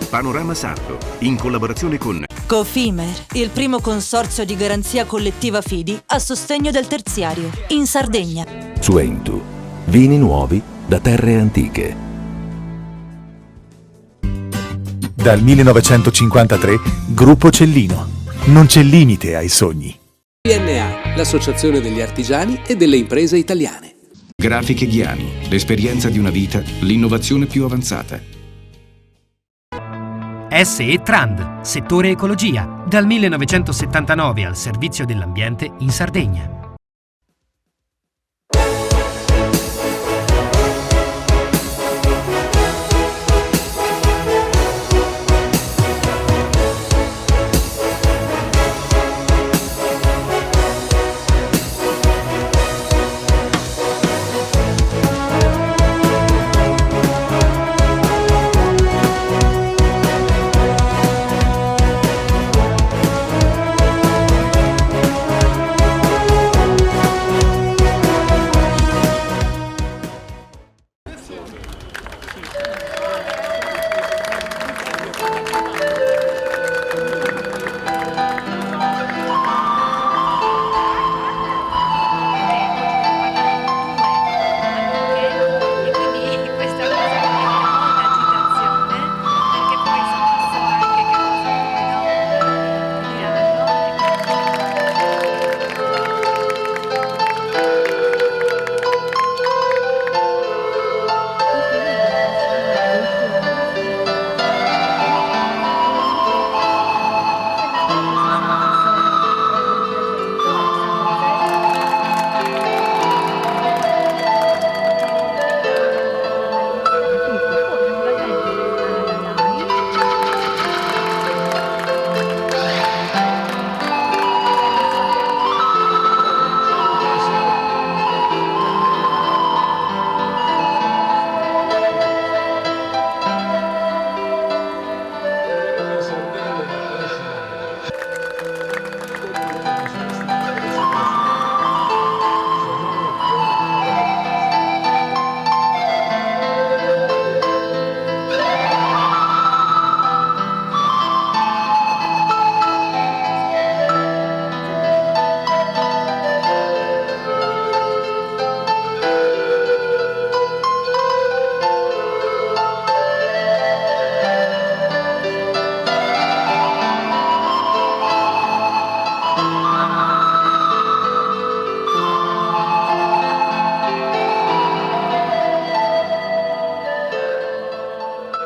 Panorama Sardo, in collaborazione con Cofimer, il primo consorzio di garanzia collettiva fidi a sostegno del terziario, in Sardegna. Suentu, vini nuovi da terre antiche. Dal 1953, Gruppo Cellino. Non c'è limite ai sogni. PNA, l'associazione degli artigiani e delle imprese italiane. Grafiche Ghiani, l'esperienza di una vita, l'innovazione più avanzata. SE Trand, settore ecologia, dal 1979 al servizio dell'ambiente in Sardegna.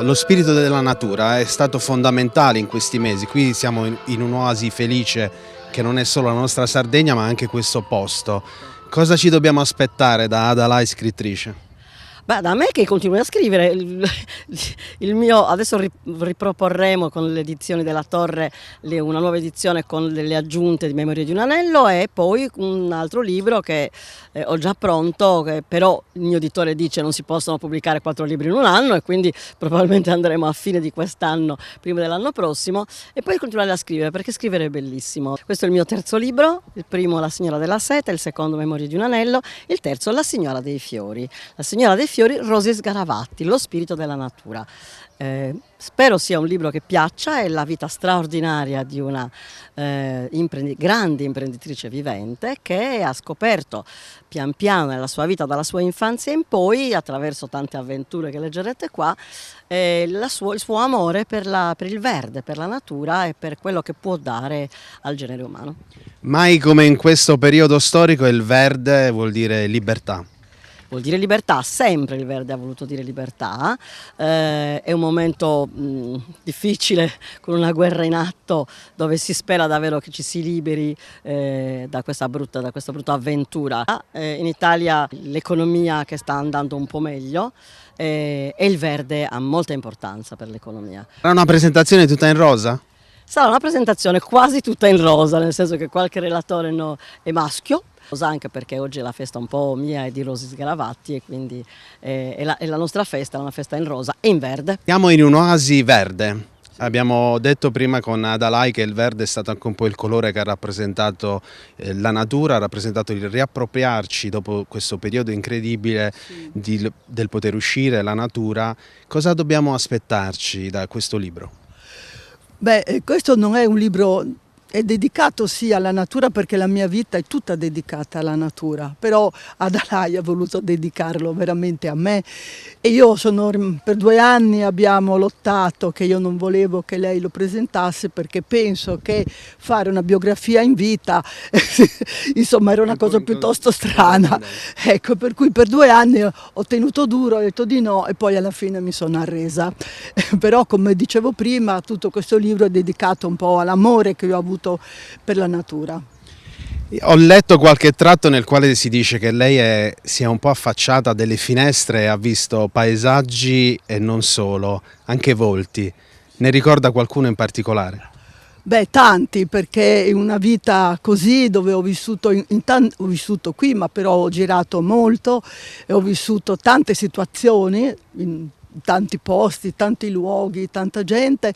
Lo spirito della natura è stato fondamentale in questi mesi. Qui siamo in un'oasi felice che non è solo la nostra Sardegna ma anche questo posto. Cosa ci dobbiamo aspettare da Adalai scrittrice? Beh, da me che continui a scrivere, il mio, adesso riproporremo con le edizioni della Torre una nuova edizione con delle aggiunte di Memorie di un anello e poi un altro libro che ho già pronto, che però il mio editore dice non si possono pubblicare 4 libri in un anno e quindi probabilmente andremo a fine di quest'anno, prima dell'anno prossimo, e poi continuare a scrivere perché scrivere è bellissimo. Questo è il mio terzo libro, il primo La signora della seta, il secondo Memorie di un anello, il terzo La signora dei fiori. La signora dei fiori, Rosi Sgaravatti, lo spirito della natura. Spero sia un libro che piaccia, è la vita straordinaria di una grande imprenditrice vivente che ha scoperto pian piano nella sua vita, dalla sua infanzia in poi, attraverso tante avventure che leggerete qua, il suo amore per il verde, per la natura e per quello che può dare al genere umano. Mai come in questo periodo storico il verde vuol dire libertà. Vuol dire libertà, sempre il verde ha voluto dire libertà, è un momento difficile con una guerra in atto dove si spera davvero che ci si liberi da questa brutta avventura. In Italia l'economia che sta andando un po' meglio e il verde ha molta importanza per l'economia. Sarà una presentazione tutta in rosa? Sarà una presentazione quasi tutta in rosa, nel senso che qualche relatore è maschio, anche perché oggi è la festa un po' mia e di Rosi Sgaravatti e quindi è la nostra festa, è una festa in rosa e in verde. Siamo in un'oasi verde. Abbiamo detto prima con Adalai che il verde è stato anche un po' il colore che ha rappresentato la natura, ha rappresentato il riappropriarci dopo questo periodo incredibile del poter uscire, la natura. Cosa dobbiamo aspettarci da questo libro? Beh, questo non è un libro, è dedicato sì alla natura perché la mia vita è tutta dedicata alla natura, però Adalai ha voluto dedicarlo veramente a me e io per 2 anni abbiamo lottato che io non volevo che lei lo presentasse perché penso che fare una biografia in vita insomma era una cosa piuttosto strana, ecco, per cui per 2 anni ho tenuto duro, ho detto di no e poi alla fine mi sono arresa, però come dicevo prima tutto questo libro è dedicato un po' all'amore che io ho avuto per la natura. Ho letto qualche tratto nel quale si dice che lei si è un po' affacciata a delle finestre e ha visto paesaggi e non solo, anche volti. Ne ricorda qualcuno in particolare? Beh, tanti, perché in una vita così dove ho vissuto, ho vissuto qui, ma però ho girato molto e ho vissuto tante situazioni, in tanti posti, tanti luoghi, tanta gente,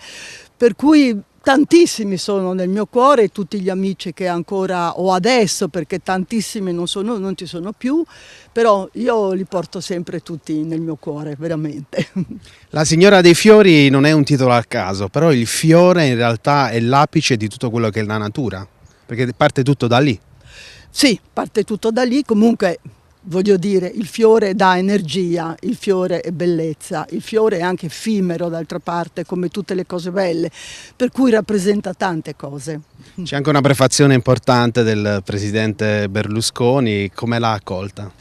per cui tantissimi sono nel mio cuore, tutti gli amici che ancora ho adesso, perché tantissimi non ci sono più, però io li porto sempre tutti nel mio cuore, veramente. La signora dei fiori non è un titolo a caso, però il fiore in realtà è l'apice di tutto quello che è la natura, perché parte tutto da lì. Sì, parte tutto da lì, comunque voglio dire, il fiore dà energia, il fiore è bellezza, il fiore è anche effimero d'altra parte, come tutte le cose belle, per cui rappresenta tante cose. C'è anche una prefazione importante del presidente Berlusconi, come l'ha accolta?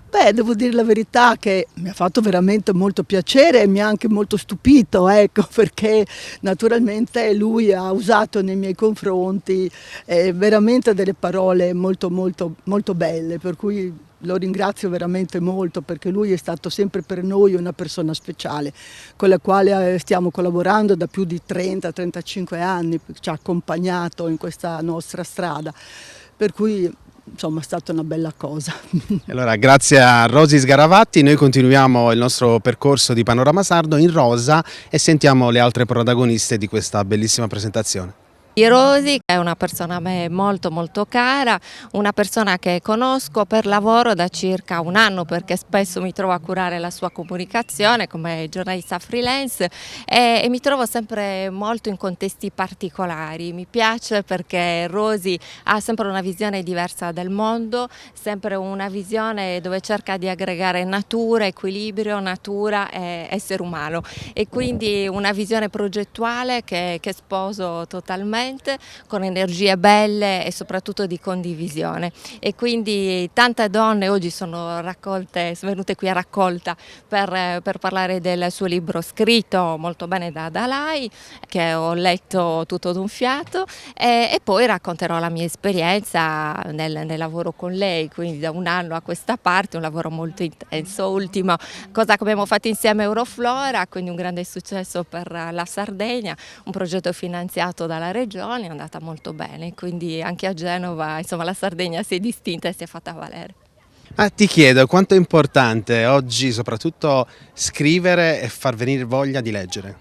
Beh, devo dire la verità che mi ha fatto veramente molto piacere e mi ha anche molto stupito, ecco, perché naturalmente lui ha usato nei miei confronti veramente delle parole molto, molto, molto belle, per cui lo ringrazio veramente molto perché lui è stato sempre per noi una persona speciale con la quale stiamo collaborando da più di 30-35 anni, ci ha accompagnato in questa nostra strada, per cui insomma è stata una bella cosa. Allora, grazie a Rosy Sgaravatti, noi continuiamo il nostro percorso di Panorama Sardo in rosa e sentiamo le altre protagoniste di questa bellissima presentazione. Rosy è una persona a me molto molto cara, una persona che conosco per lavoro da circa 1 anno perché spesso mi trovo a curare la sua comunicazione come giornalista freelance e mi trovo sempre molto in contesti particolari. Mi piace perché Rosy ha sempre una visione diversa del mondo, sempre una visione dove cerca di aggregare natura, equilibrio, natura e essere umano e quindi una visione progettuale che sposo totalmente, con energie belle e soprattutto di condivisione e quindi tante donne oggi sono venute qui a raccolta per parlare del suo libro scritto molto bene da Adalai che ho letto tutto d'un fiato e poi racconterò la mia esperienza nel lavoro con lei, quindi da 1 anno a questa parte un lavoro molto intenso. Ultimo cosa che abbiamo fatto insieme Euroflora, quindi un grande successo per la Sardegna, un progetto finanziato dalla regione, è andata molto bene, quindi anche a Genova insomma la Sardegna si è distinta e si è fatta valere. Ti chiedo quanto è importante oggi soprattutto scrivere e far venire voglia di leggere?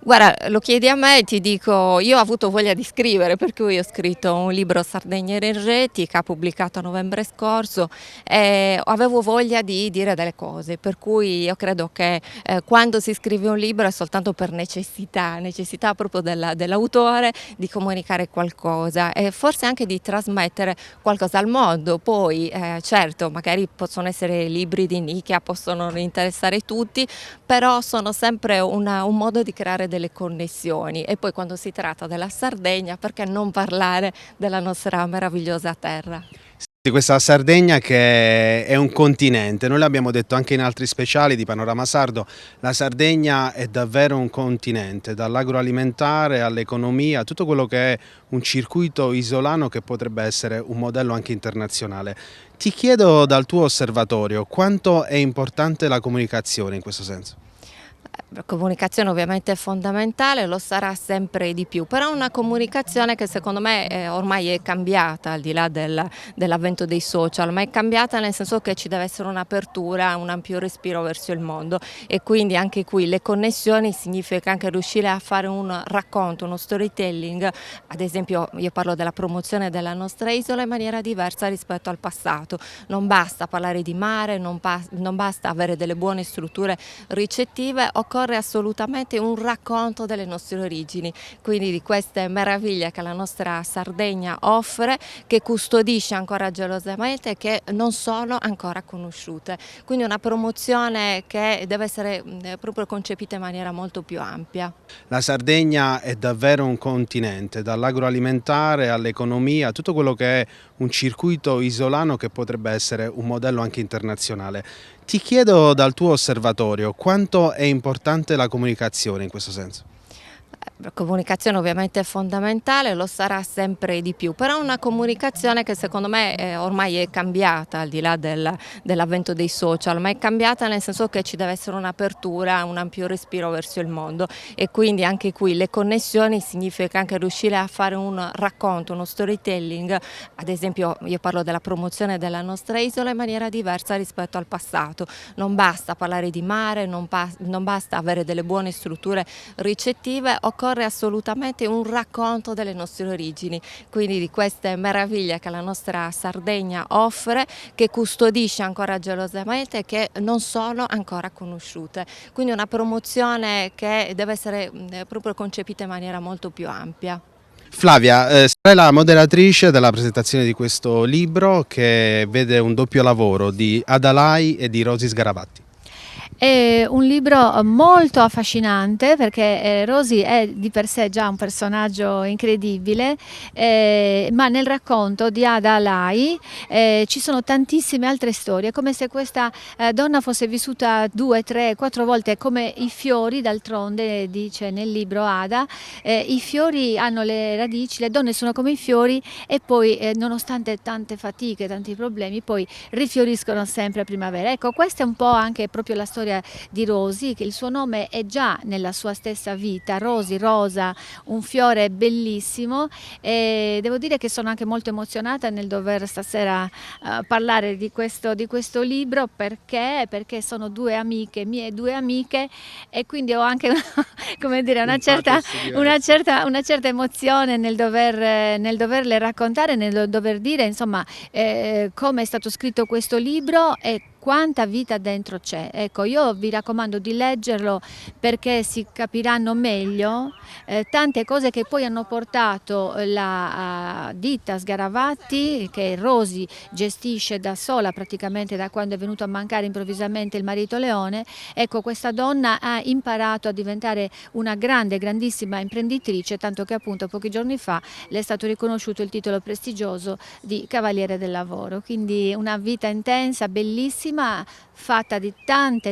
Guarda, lo chiedi a me e ti dico, io ho avuto voglia di scrivere, per cui ho scritto un libro Sardegna energetica, pubblicato a novembre scorso e avevo voglia di dire delle cose, per cui io credo che quando si scrive un libro è soltanto per necessità proprio dell'autore di comunicare qualcosa e forse anche di trasmettere qualcosa al mondo. Poi certo, magari possono essere libri di nicchia, possono non interessare tutti, però sono sempre un modo di creare delle connessioni e poi quando si tratta della Sardegna perché non parlare della nostra meravigliosa terra? Di questa Sardegna che è un continente, noi l'abbiamo detto anche in altri speciali di Panorama Sardo, la Sardegna è davvero un continente, dall'agroalimentare all'economia, tutto quello che è un circuito isolano che potrebbe essere un modello anche internazionale. Ti chiedo dal tuo osservatorio quanto è importante la comunicazione in questo senso? La comunicazione ovviamente è fondamentale, lo sarà sempre di più, però è una comunicazione che secondo me ormai è cambiata, al di là dell'avvento dei social, ma è cambiata nel senso che ci deve essere un'apertura, un ampio respiro verso il mondo, e quindi anche qui le connessioni significa anche riuscire a fare un racconto, uno storytelling. Ad esempio io parlo della promozione della nostra isola in maniera diversa rispetto al passato. Non basta parlare di mare, non basta avere delle buone strutture ricettive, occorre assolutamente un racconto delle nostre origini, quindi di queste meraviglie che la nostra Sardegna offre, che custodisce ancora gelosamente e che non sono ancora conosciute. Quindi una promozione che deve essere proprio concepita in maniera molto più ampia. La Sardegna è davvero un continente, dall'agroalimentare all'economia, tutto quello che è un circuito isolano che potrebbe essere un modello anche internazionale. Ti chiedo dal tuo osservatorio quanto è importante la comunicazione in questo senso. La comunicazione ovviamente è fondamentale, lo sarà sempre di più, però è una comunicazione che secondo me ormai è cambiata, al di là dell'avvento dei social, ma è cambiata nel senso che ci deve essere un'apertura, un ampio respiro verso il mondo, e quindi anche qui le connessioni significa anche riuscire a fare un racconto, uno storytelling. Ad esempio io parlo della promozione della nostra isola in maniera diversa rispetto al passato. Non basta parlare di mare, non basta avere delle buone strutture ricettive, occorre assolutamente un racconto delle nostre origini, quindi di queste meraviglie che la nostra Sardegna offre, che custodisce ancora gelosamente e che non sono ancora conosciute. Quindi una promozione che deve essere proprio concepita in maniera molto più ampia. Flavia, sarai la moderatrice della presentazione di questo libro che vede un doppio lavoro di Adalai e di Rosy Sgarabatti. È un libro molto affascinante perché Rosy è di per sé già un personaggio incredibile, ma nel racconto di Ada Alai ci sono tantissime altre storie, come se questa donna fosse vissuta 2, 3, 4 volte come i fiori. D'altronde dice nel libro Ada, i fiori hanno le radici, le donne sono come i fiori e poi nonostante tante fatiche, tanti problemi, poi rifioriscono sempre a primavera. Ecco, questa è un po' anche proprio la storia di Rosy, che il suo nome è già nella sua stessa vita. Rosy, rosa, un fiore bellissimo, e devo dire che sono anche molto emozionata nel dover stasera parlare di questo libro perché sono due amiche, mie due amiche, e quindi ho anche come dire, una certa emozione nel doverle raccontare, nel dover dire insomma come è stato scritto questo libro e quanta vita dentro c'è. Ecco, io vi raccomando di leggerlo perché si capiranno meglio tante cose che poi hanno portato la ditta Sgaravatti, che Rosy gestisce da sola praticamente da quando è venuto a mancare improvvisamente il marito Leone. Ecco, questa donna ha imparato a diventare una grandissima imprenditrice, tanto che appunto pochi giorni fa le è stato riconosciuto il titolo prestigioso di Cavaliere del Lavoro. Quindi una vita intensa, bellissima, fatta di tanti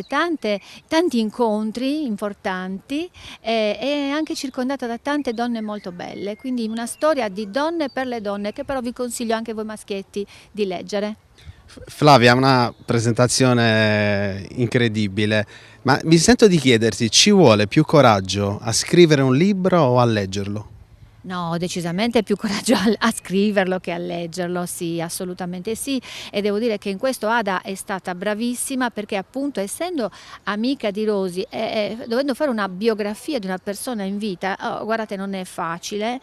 incontri importanti e anche circondata da tante donne molto belle, quindi una storia di donne per le donne che però vi consiglio anche voi maschietti di leggere. Flavia, una presentazione incredibile, ma mi sento di chiederti, ci vuole più coraggio a scrivere un libro o a leggerlo? No, decisamente più coraggio a scriverlo che a leggerlo, sì, assolutamente sì, e devo dire che in questo Ada è stata bravissima perché appunto essendo amica di Rosy e dovendo fare una biografia di una persona in vita, guardate, non è facile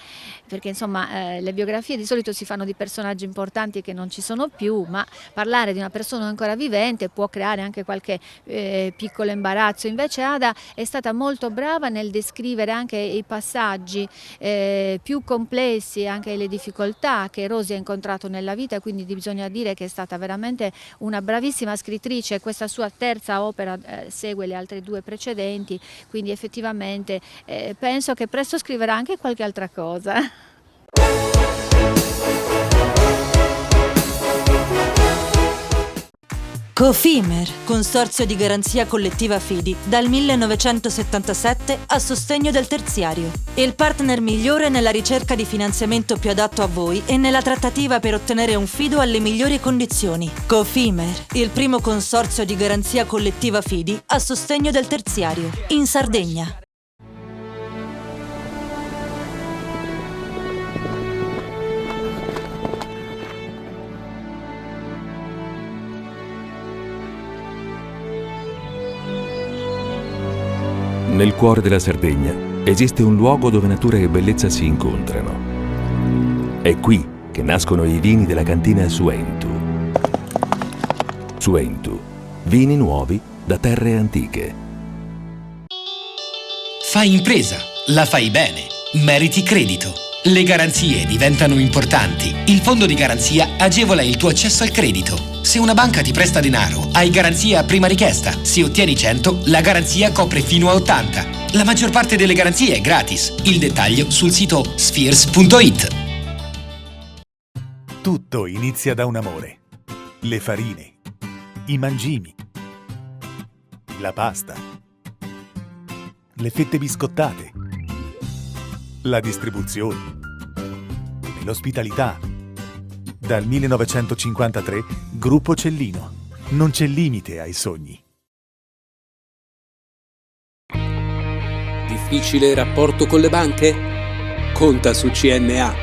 perché insomma le biografie di solito si fanno di personaggi importanti che non ci sono più, ma parlare di una persona ancora vivente può creare anche qualche piccolo imbarazzo. Invece Ada è stata molto brava nel descrivere anche i passaggi più complessi, anche le difficoltà che Rosy ha incontrato nella vita, quindi bisogna dire che è stata veramente una bravissima scrittrice. Questa sua terza opera segue le altre due precedenti, quindi effettivamente penso che presto scriverà anche qualche altra cosa. Cofimer, consorzio di garanzia collettiva Fidi, dal 1977 a sostegno del terziario. Il partner migliore nella ricerca di finanziamento più adatto a voi e nella trattativa per ottenere un fido alle migliori condizioni. Cofimer, il primo consorzio di garanzia collettiva Fidi a sostegno del terziario, in Sardegna. Nel cuore della Sardegna esiste un luogo dove natura e bellezza si incontrano. È qui che nascono i vini della cantina Suentu. Suentu, vini nuovi da terre antiche. Fai impresa, la fai bene, meriti credito. Le garanzie diventano importanti. Il fondo di garanzia agevola il tuo accesso al credito. Se una banca ti presta denaro, hai garanzia a prima richiesta. Se ottieni 100, la garanzia copre fino a 80. La maggior parte delle garanzie è gratis. Il dettaglio sul sito spheres.it. Tutto inizia da un amore. Le farine, i mangimi, la pasta, le fette biscottate, la distribuzione e l'ospitalità. Dal 1953, Gruppo Cellino. Non c'è limite ai sogni. Difficile rapporto con le banche? Conta su CNA.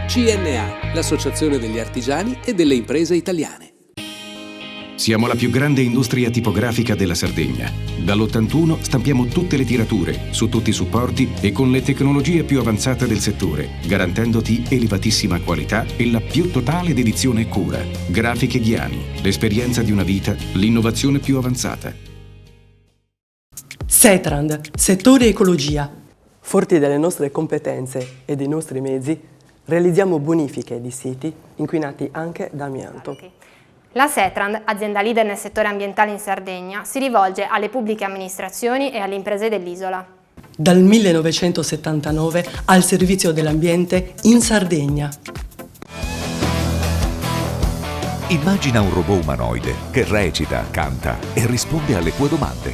CNA, l'associazione degli artigiani e delle imprese italiane. Siamo la più grande industria tipografica della Sardegna. Dall'81 stampiamo tutte le tirature, su tutti i supporti e con le tecnologie più avanzate del settore, garantendoti elevatissima qualità e la più totale dedizione e cura. Grafiche Ghiani, l'esperienza di una vita, l'innovazione più avanzata. Setrand, settore ecologia. Forti delle nostre competenze e dei nostri mezzi, realizziamo bonifiche di siti inquinati anche da amianto. La Setrand, azienda leader nel settore ambientale in Sardegna, si rivolge alle pubbliche amministrazioni e alle imprese dell'isola. Dal 1979 al servizio dell'ambiente in Sardegna. Immagina un robot umanoide che recita, canta e risponde alle tue domande.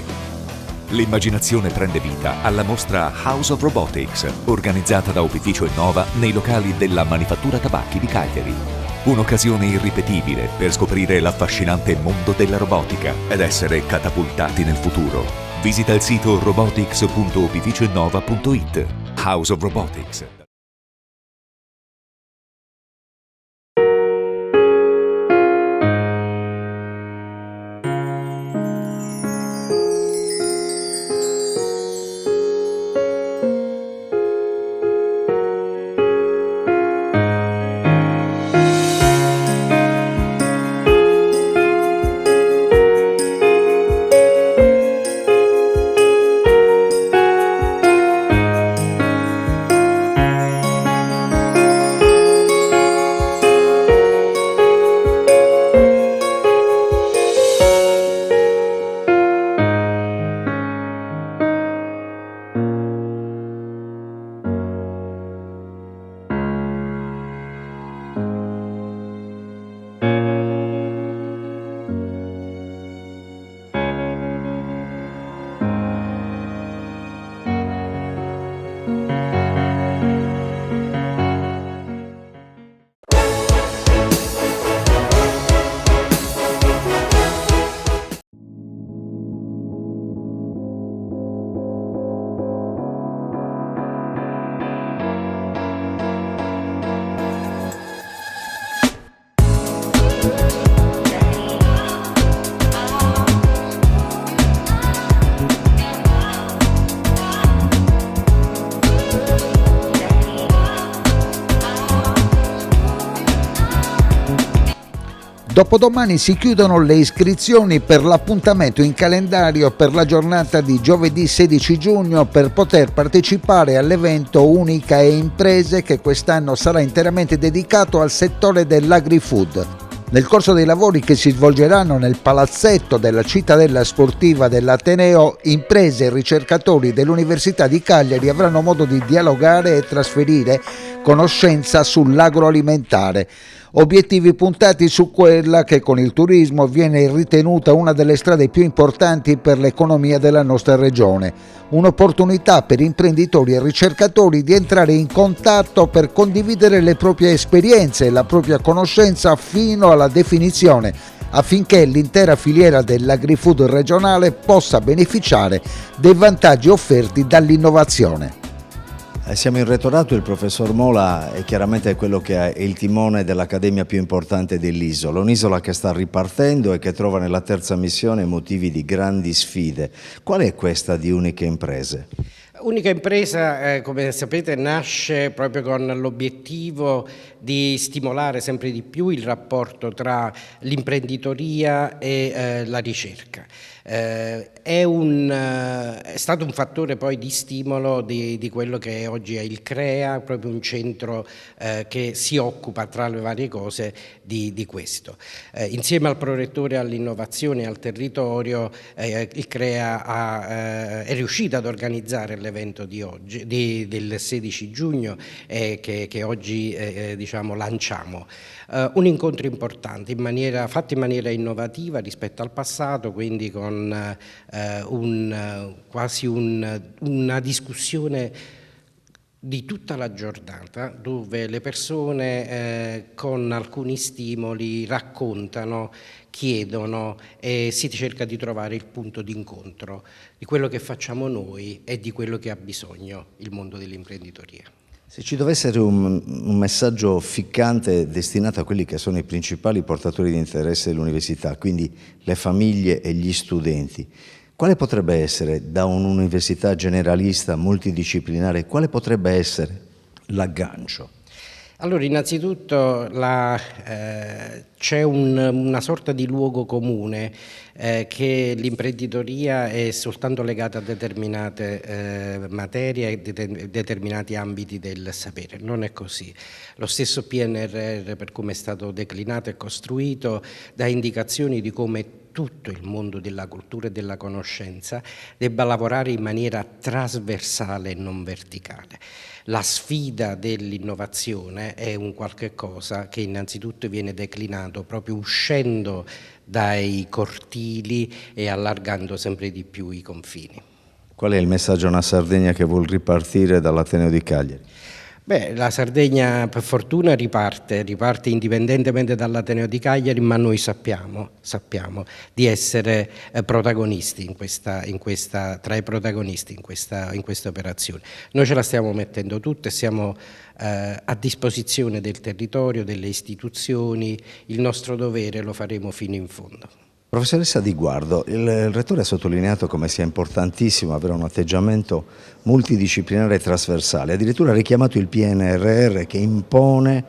L'immaginazione prende vita alla mostra House of Robotics, organizzata da Opificio Innova nei locali della Manifattura Tabacchi di Cagliari. Un'occasione irripetibile per scoprire l'affascinante mondo della robotica ed essere catapultati nel futuro. Visita il sito robotics.opificioinnova.it. House of Robotics. Dopodomani si chiudono le iscrizioni per l'appuntamento in calendario per la giornata di giovedì 16 giugno per poter partecipare all'evento Unica e Imprese che quest'anno sarà interamente dedicato al settore dell'agri-food. Nel corso dei lavori che si svolgeranno nel palazzetto della cittadella sportiva dell'Ateneo, imprese e ricercatori dell'Università di Cagliari avranno modo di dialogare e trasferire conoscenza sull'agroalimentare. Obiettivi puntati su quella che con il turismo viene ritenuta una delle strade più importanti per l'economia della nostra regione. Un'opportunità per imprenditori e ricercatori di entrare in contatto per condividere le proprie esperienze e la propria conoscenza fino alla definizione, affinché l'intera filiera dell'agri-food regionale possa beneficiare dei vantaggi offerti dall'innovazione. Siamo in rettorato, il professor Mola è chiaramente quello che ha il timone dell'accademia più importante dell'isola, un'isola che sta ripartendo e che trova nella terza missione motivi di grandi sfide. Qual è questa di Unica Imprese? Unica Impresa, come sapete, nasce proprio con l'obiettivo di stimolare sempre di più il rapporto tra l'imprenditoria e la ricerca. È stato un fattore poi di stimolo di quello che oggi è il CREA, proprio un centro che si occupa tra le varie cose di questo. Insieme al prorettore all'innovazione e al territorio, il CREA è riuscito ad organizzare l'evento di oggi, del 16 giugno che oggi diciamo, lanciamo. Un incontro importante, fatto in maniera innovativa rispetto al passato, quindi con quasi una discussione di tutta la giornata, dove le persone con alcuni stimoli raccontano, chiedono e si cerca di trovare il punto d'incontro di quello che facciamo noi e di quello che ha bisogno il mondo dell'imprenditoria. Se ci dovesse essere un messaggio ficcante destinato a quelli che sono i principali portatori di interesse dell'università, quindi le famiglie e gli studenti, quale potrebbe essere, da un'università generalista, multidisciplinare, quale potrebbe essere l'aggancio? Allora, innanzitutto c'è una sorta di luogo comune che l'imprenditoria è soltanto legata a determinate materie e determinati ambiti del sapere. Non è così. Lo stesso PNRR, per come è stato declinato e costruito, dà indicazioni di come tutto il mondo della cultura e della conoscenza debba lavorare in maniera trasversale e non verticale. La sfida dell'innovazione è un qualche cosa che innanzitutto viene declinato proprio uscendo dai cortili e allargando sempre di più i confini. Qual è il messaggio a una Sardegna che vuol ripartire dall'Ateneo di Cagliari? Beh, la Sardegna per fortuna riparte indipendentemente dall'Ateneo di Cagliari, ma noi sappiamo di essere protagonisti tra i protagonisti in questa operazione. Noi ce la stiamo mettendo tutta e siamo a disposizione del territorio, delle istituzioni, il nostro dovere lo faremo fino in fondo. Professoressa Di Guardo, il Rettore ha sottolineato come sia importantissimo avere un atteggiamento multidisciplinare e trasversale, addirittura ha richiamato il PNRR che impone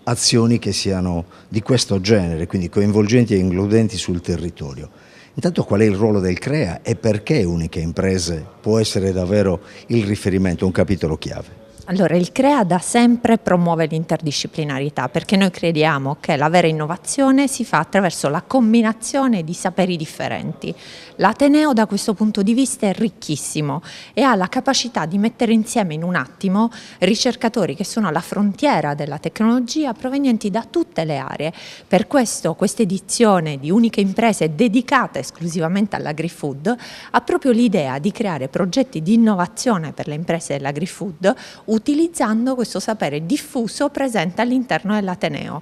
azioni che siano di questo genere, quindi coinvolgenti e includenti sul territorio. Intanto qual è il ruolo del CREA e perché Unica Imprese può essere davvero il riferimento, un capitolo chiave? Allora, il CREA da sempre promuove l'interdisciplinarità perché noi crediamo che la vera innovazione si fa attraverso la combinazione di saperi differenti. L'Ateneo da questo punto di vista è ricchissimo e ha la capacità di mettere insieme in un attimo ricercatori che sono alla frontiera della tecnologia provenienti da tutte le aree. Per questo questa edizione di Unica Imprese dedicata esclusivamente all'agri-food ha proprio l'idea di creare progetti di innovazione per le imprese dell'agri-food utilizzando questo sapere diffuso presente all'interno dell'Ateneo.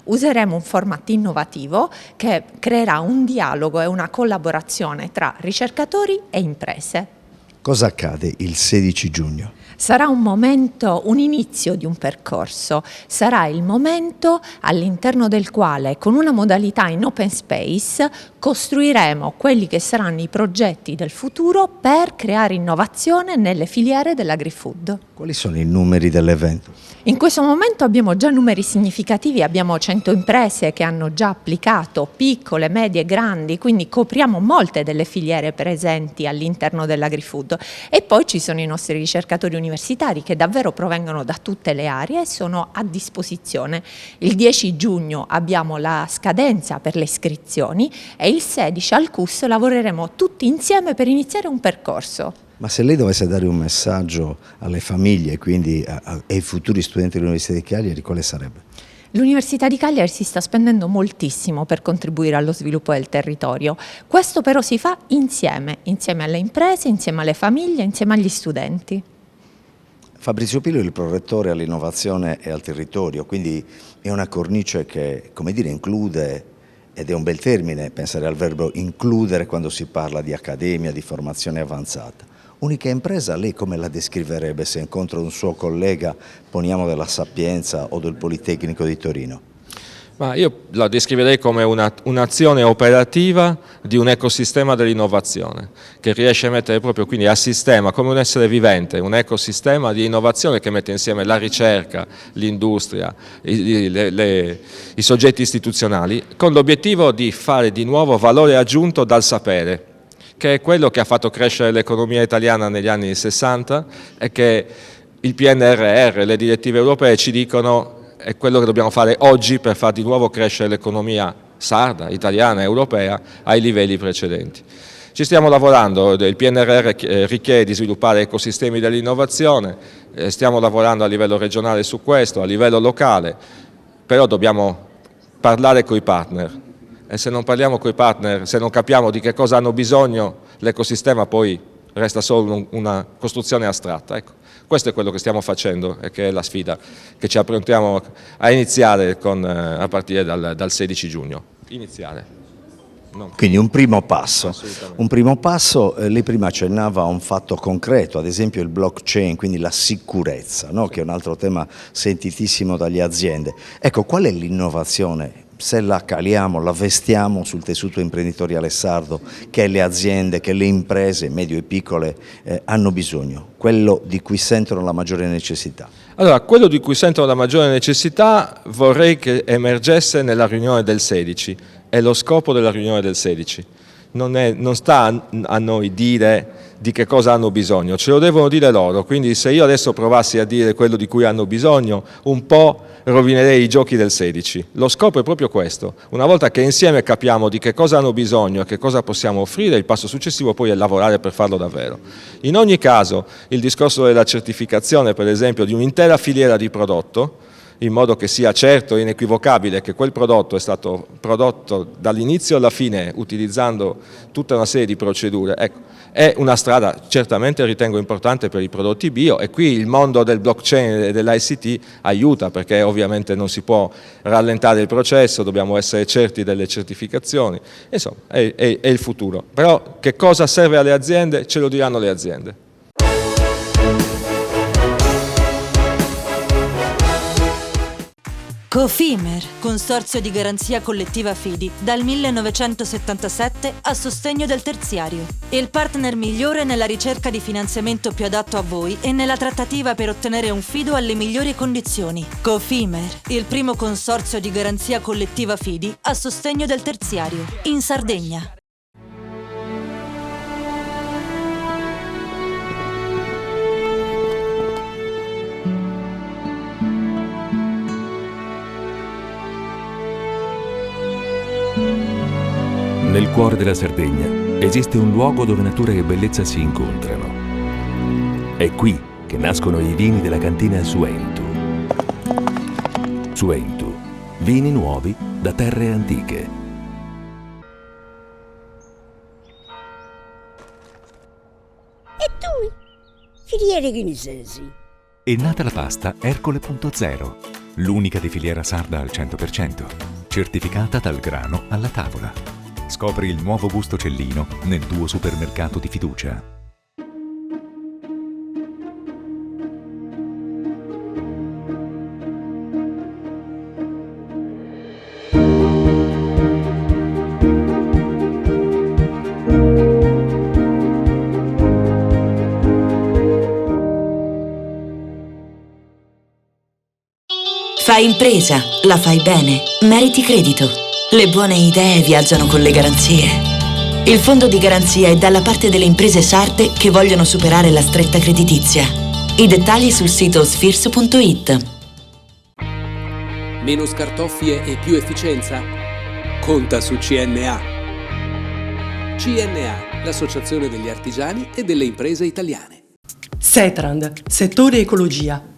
Useremo un format innovativo che creerà un dialogo e una collaborazione tra ricercatori e imprese. Cosa accade il 16 giugno? Sarà un momento, un inizio di un percorso, sarà il momento all'interno del quale con una modalità in open space costruiremo quelli che saranno i progetti del futuro per creare innovazione nelle filiere dell'agri-food. Quali sono i numeri dell'evento? In questo momento abbiamo già numeri significativi, abbiamo 100 imprese che hanno già applicato, piccole, medie, grandi, quindi copriamo molte delle filiere presenti all'interno dell'agri-food e poi ci sono i nostri ricercatori universitari che davvero provengono da tutte le aree e sono a disposizione. Il 10 giugno abbiamo la scadenza per le iscrizioni e il 16 al CUS lavoreremo tutti insieme per iniziare un percorso. Ma se lei dovesse dare un messaggio alle famiglie, quindi ai futuri studenti dell'Università di Cagliari, quale sarebbe? L'Università di Cagliari si sta spendendo moltissimo per contribuire allo sviluppo del territorio. Questo però si fa insieme alle imprese, insieme alle famiglie, insieme agli studenti. Fabrizio Pilo è il prorettore all'innovazione e al territorio, quindi è una cornice che, come dire, include, ed è un bel termine pensare al verbo includere quando si parla di accademia, di formazione avanzata. Unica impresa, lei come la descriverebbe se incontra un suo collega, poniamo della Sapienza o del Politecnico di Torino? Ma io la descriverei come un'azione operativa di un ecosistema dell'innovazione, che riesce a mettere proprio quindi a sistema, come un essere vivente, un ecosistema di innovazione che mette insieme la ricerca, l'industria, i soggetti istituzionali, con l'obiettivo di fare di nuovo valore aggiunto dal sapere, che è quello che ha fatto crescere l'economia italiana negli anni 60 e che il PNRR, le direttive europee ci dicono è quello che dobbiamo fare oggi per far di nuovo crescere l'economia sarda, italiana, europea ai livelli precedenti. Ci stiamo lavorando, il PNRR richiede di sviluppare ecosistemi dell'innovazione, stiamo lavorando a livello regionale su questo, a livello locale, però dobbiamo parlare coi partner. E se non parliamo con i partner, se non capiamo di che cosa hanno bisogno, l'ecosistema poi resta solo una costruzione astratta. Ecco, questo è quello che stiamo facendo e che è la sfida che ci approntiamo a iniziare a partire dal 16 giugno. Quindi un primo passo. Lei prima accennava a un fatto concreto, ad esempio il blockchain, quindi la sicurezza, no? Che è un altro tema sentitissimo dalle aziende. Ecco, qual è l'innovazione? Se la caliamo, la vestiamo sul tessuto imprenditoriale sardo, che le aziende, che le imprese medio e piccole hanno bisogno, quello di cui sentono la maggiore necessità? Allora, quello di cui sentono la maggiore necessità vorrei che emergesse nella riunione del 16, è lo scopo della riunione del 16. Non sta a noi dire di che cosa hanno bisogno, ce lo devono dire loro, quindi se io adesso provassi a dire quello di cui hanno bisogno, un po' rovinerei i giochi del 16. Lo scopo è proprio questo, una volta che insieme capiamo di che cosa hanno bisogno e che cosa possiamo offrire, il passo successivo poi è lavorare per farlo davvero. In ogni caso, il discorso della certificazione, per esempio, di un'intera filiera di prodotto, in modo che sia certo e inequivocabile che quel prodotto è stato prodotto dall'inizio alla fine utilizzando tutta una serie di procedure, ecco, è una strada certamente ritengo importante per i prodotti bio e qui il mondo del blockchain e dell'ICT aiuta perché ovviamente non si può rallentare il processo, dobbiamo essere certi delle certificazioni, insomma è il futuro. Però che cosa serve alle aziende ce lo diranno le aziende. Cofimer, consorzio di garanzia collettiva Fidi, dal 1977 a sostegno del terziario. Il partner migliore nella ricerca di finanziamento più adatto a voi e nella trattativa per ottenere un fido alle migliori condizioni. Cofimer, il primo consorzio di garanzia collettiva Fidi a sostegno del terziario, in Sardegna. Nel cuore della Sardegna esiste un luogo dove natura e bellezza si incontrano. È qui che nascono i vini della cantina Suentu. Suentu, vini nuovi da terre antiche. E tu? Filiere guinisesi. È nata la pasta Ercole.0, l'unica di filiera sarda al 100%, certificata dal grano alla tavola. Scopri il nuovo gusto Cellino nel tuo supermercato di fiducia. Fai impresa, la fai bene, meriti credito. Le buone idee viaggiano con le garanzie. Il fondo di garanzia è dalla parte delle imprese sarde che vogliono superare la stretta creditizia. I dettagli sul sito sfirso.it. Meno scartoffie e più efficienza? Conta su CNA. CNA, l'associazione degli artigiani e delle imprese italiane. Setrand, settore ecologia.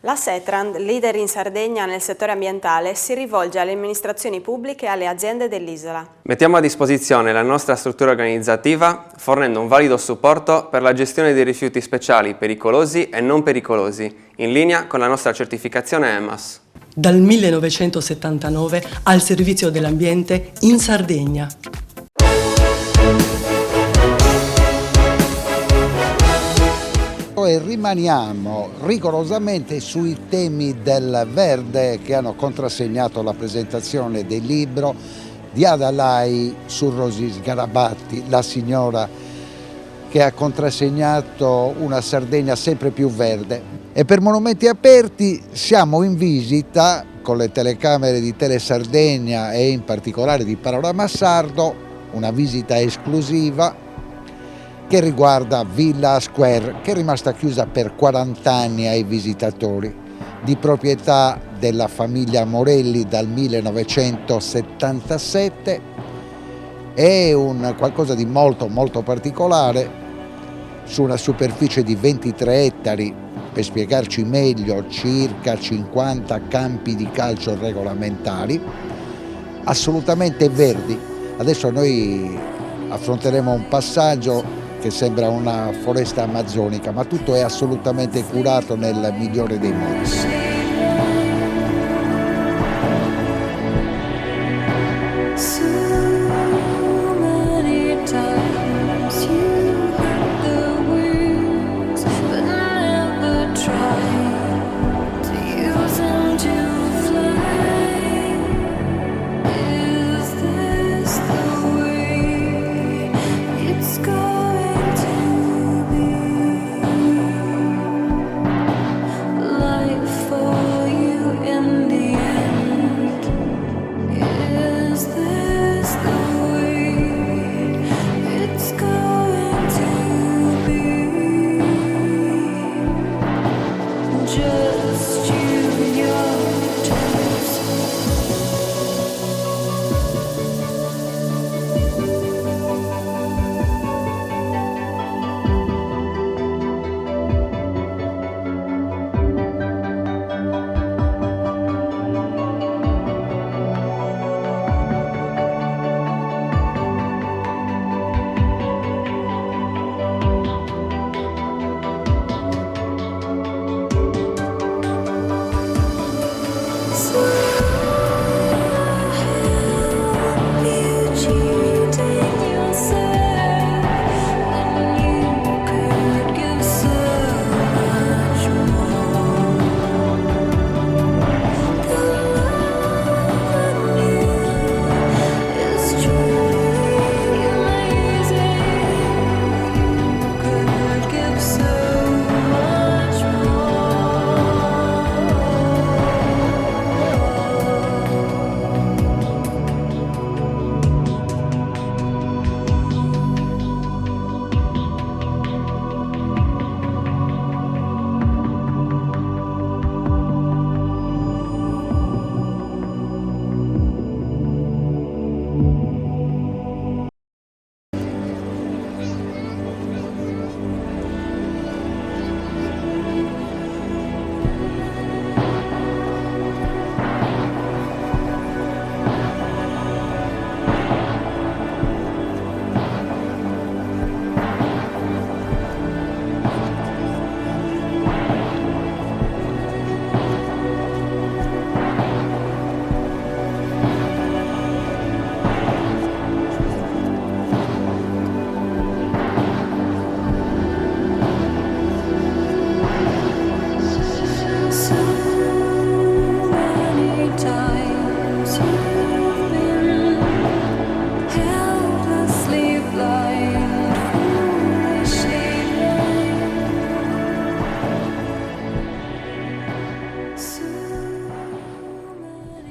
La Setrand, leader in Sardegna nel settore ambientale, si rivolge alle amministrazioni pubbliche e alle aziende dell'isola. Mettiamo a disposizione la nostra struttura organizzativa fornendo un valido supporto per la gestione dei rifiuti speciali pericolosi e non pericolosi, in linea con la nostra certificazione EMAS. Dal 1979 al servizio dell'ambiente in Sardegna. E rimaniamo rigorosamente sui temi del verde che hanno contrassegnato la presentazione del libro di Ada Lai su Rosi Sgarabatti, la signora che ha contrassegnato una Sardegna sempre più verde. E per Monumenti Aperti siamo in visita con le telecamere di Tele Sardegna e in particolare di Panorama Sardo, una visita esclusiva che riguarda Villa Square, che è rimasta chiusa per 40 anni ai visitatori, di proprietà della famiglia Morelli dal 1977. È un qualcosa di molto particolare, su una superficie di 23 ettari, per spiegarci meglio circa 50 campi di calcio regolamentari, assolutamente verdi. Adesso noi affronteremo un passaggio che sembra una foresta amazzonica, ma tutto è assolutamente curato nel migliore dei modi.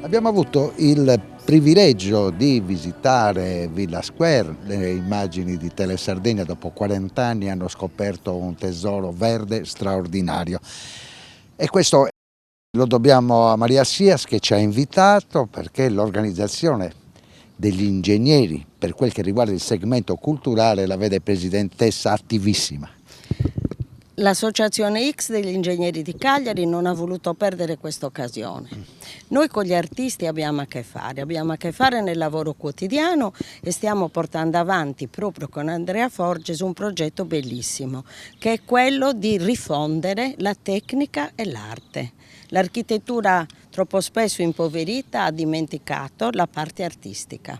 Abbiamo avuto il privilegio di visitare Villa Square, le immagini di Tele Sardegna dopo 40 anni hanno scoperto un tesoro verde straordinario e questo lo dobbiamo a Maria Sias che ci ha invitato perché l'organizzazione degli ingegneri per quel che riguarda il segmento culturale la vede presidentessa attivissima. L'Associazione X degli Ingegneri di Cagliari non ha voluto perdere questa occasione. Noi con gli artisti abbiamo a che fare nel lavoro quotidiano e stiamo portando avanti proprio con Andrea Forges un progetto bellissimo, che è quello di rifondere la tecnica e l'arte. L'architettura troppo spesso impoverita ha dimenticato la parte artistica.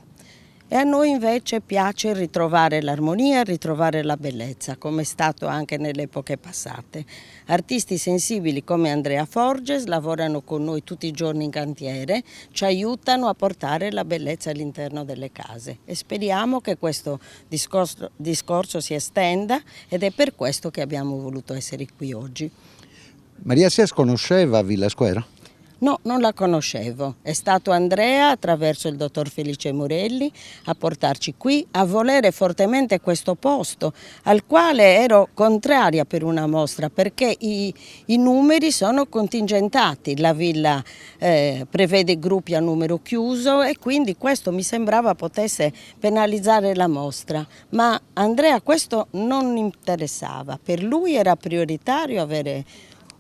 E a noi invece piace ritrovare l'armonia, ritrovare la bellezza, come è stato anche nelle epoche passate. Artisti sensibili come Andrea Forges lavorano con noi tutti i giorni in cantiere, ci aiutano a portare la bellezza all'interno delle case e speriamo che questo discorso si estenda ed è per questo che abbiamo voluto essere qui oggi. Maria Sias conosceva Villa Square? No, non la conoscevo. È stato Andrea, attraverso il dottor Felice Morelli, a portarci qui, a volere fortemente questo posto, al quale ero contraria per una mostra, perché i numeri sono contingentati. La villa prevede gruppi a numero chiuso e quindi questo mi sembrava potesse penalizzare la mostra. Ma Andrea questo non interessava. Per lui era prioritario avere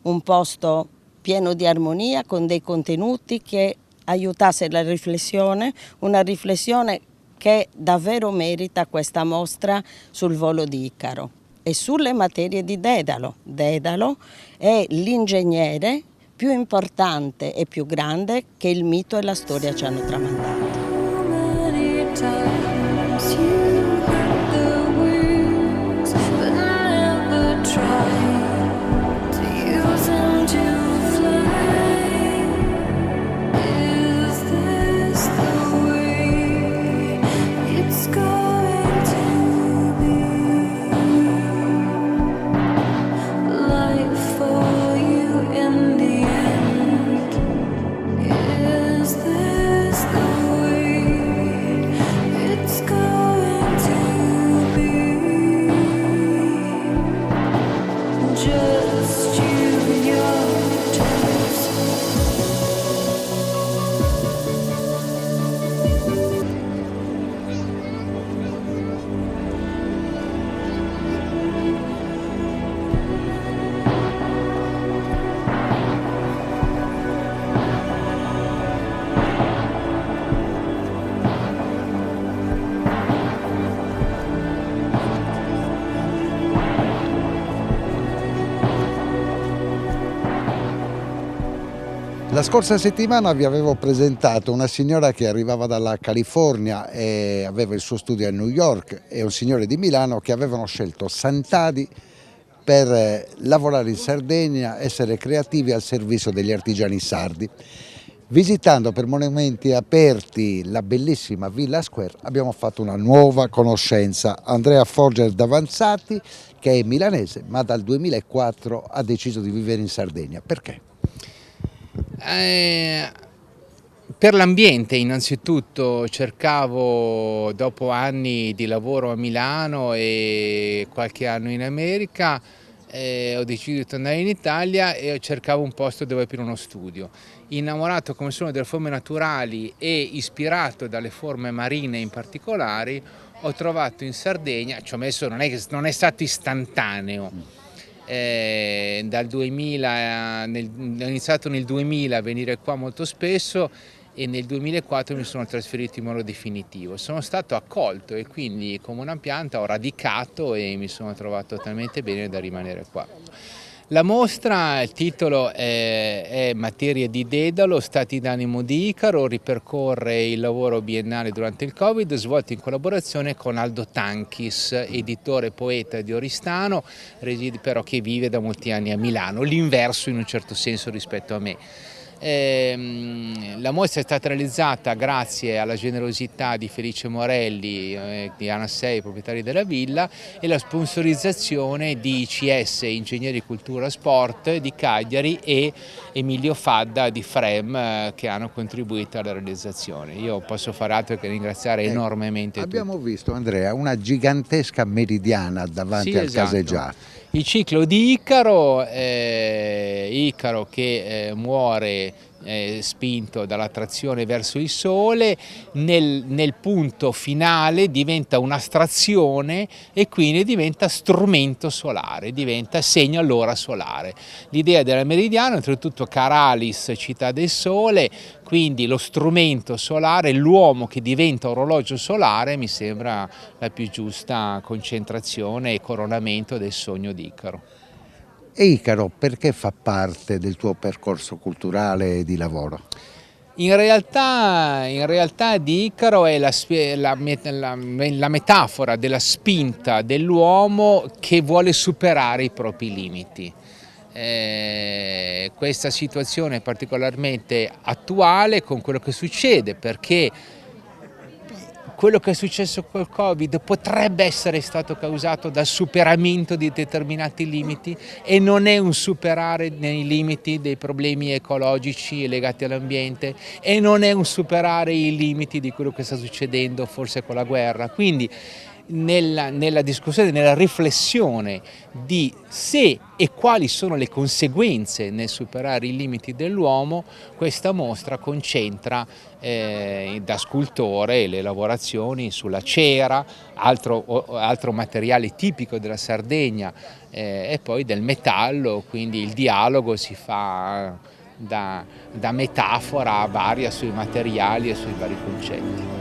un posto pieno di armonia, con dei contenuti che aiutasse la riflessione, una riflessione che davvero merita questa mostra sul volo di Icaro e sulle materie di Dedalo. Dedalo è l'ingegnere più importante e più grande che il mito e la storia ci hanno tramandato. La scorsa settimana vi avevo presentato una signora che arrivava dalla California e aveva il suo studio a New York e un signore di Milano che avevano scelto Sant'Adi per lavorare in Sardegna, essere creativi al servizio degli artigiani sardi. Visitando per monumenti aperti la bellissima Villa Square abbiamo fatto una nuova conoscenza. Andrea Forges d'Avanzati, che è milanese ma dal 2004 ha deciso di vivere in Sardegna. Perché? Per l'ambiente innanzitutto. Cercavo, dopo anni di lavoro a Milano e qualche anno in America, ho deciso di tornare in Italia e cercavo un posto dove aprire uno studio. Innamorato come sono delle forme naturali e ispirato dalle forme marine in particolare, ho trovato in Sardegna, ci ho messo, non è stato istantaneo. Dal 2000, ho iniziato nel 2000 a venire qua molto spesso e nel 2004 mi sono trasferito in modo definitivo. Sono stato accolto e quindi come una pianta ho radicato e mi sono trovato talmente bene da rimanere qua. La mostra, il titolo è Materie di Dedalo, stati d'animo di Icaro, ripercorre il lavoro biennale durante il Covid svolto in collaborazione con Aldo Tanchis, editore e poeta di Oristano, però che vive da molti anni a Milano, l'inverso in un certo senso rispetto a me. La mostra è stata realizzata grazie alla generosità di Felice Morelli, di Anassei, proprietari della villa, e la sponsorizzazione di ICS, Ingegneri Cultura Sport di Cagliari, e Emilio Fadda di FREM, che hanno contribuito alla realizzazione. Io posso fare altro che ringraziare enormemente tutti. Abbiamo visto, Andrea, una gigantesca meridiana davanti al caseggiato. Il ciclo di Icaro, Icaro che muore spinto dall'attrazione verso il Sole, nel punto finale diventa un'astrazione e quindi diventa strumento solare, diventa segno all'ora solare. L'idea del meridiano, oltretutto Caralis, città del Sole, quindi lo strumento solare, l'uomo che diventa orologio solare, mi sembra la più giusta concentrazione e coronamento del sogno di Icaro. E Icaro perché fa parte del tuo percorso culturale e di lavoro? In realtà di Icaro è la metafora della spinta dell'uomo che vuole superare i propri limiti. Questa situazione è particolarmente attuale con quello che succede, perché quello che è successo col Covid potrebbe essere stato causato dal superamento di determinati limiti e non è un superare nei limiti dei problemi ecologici legati all'ambiente e non è un superare i limiti di quello che sta succedendo forse con la guerra. Quindi nella discussione, nella riflessione di se e quali sono le conseguenze nel superare i limiti dell'uomo, questa mostra concentra da scultore le lavorazioni sulla cera, altro materiale tipico della Sardegna, e poi del metallo, quindi il dialogo si fa da metafora varia sui materiali e sui vari concetti.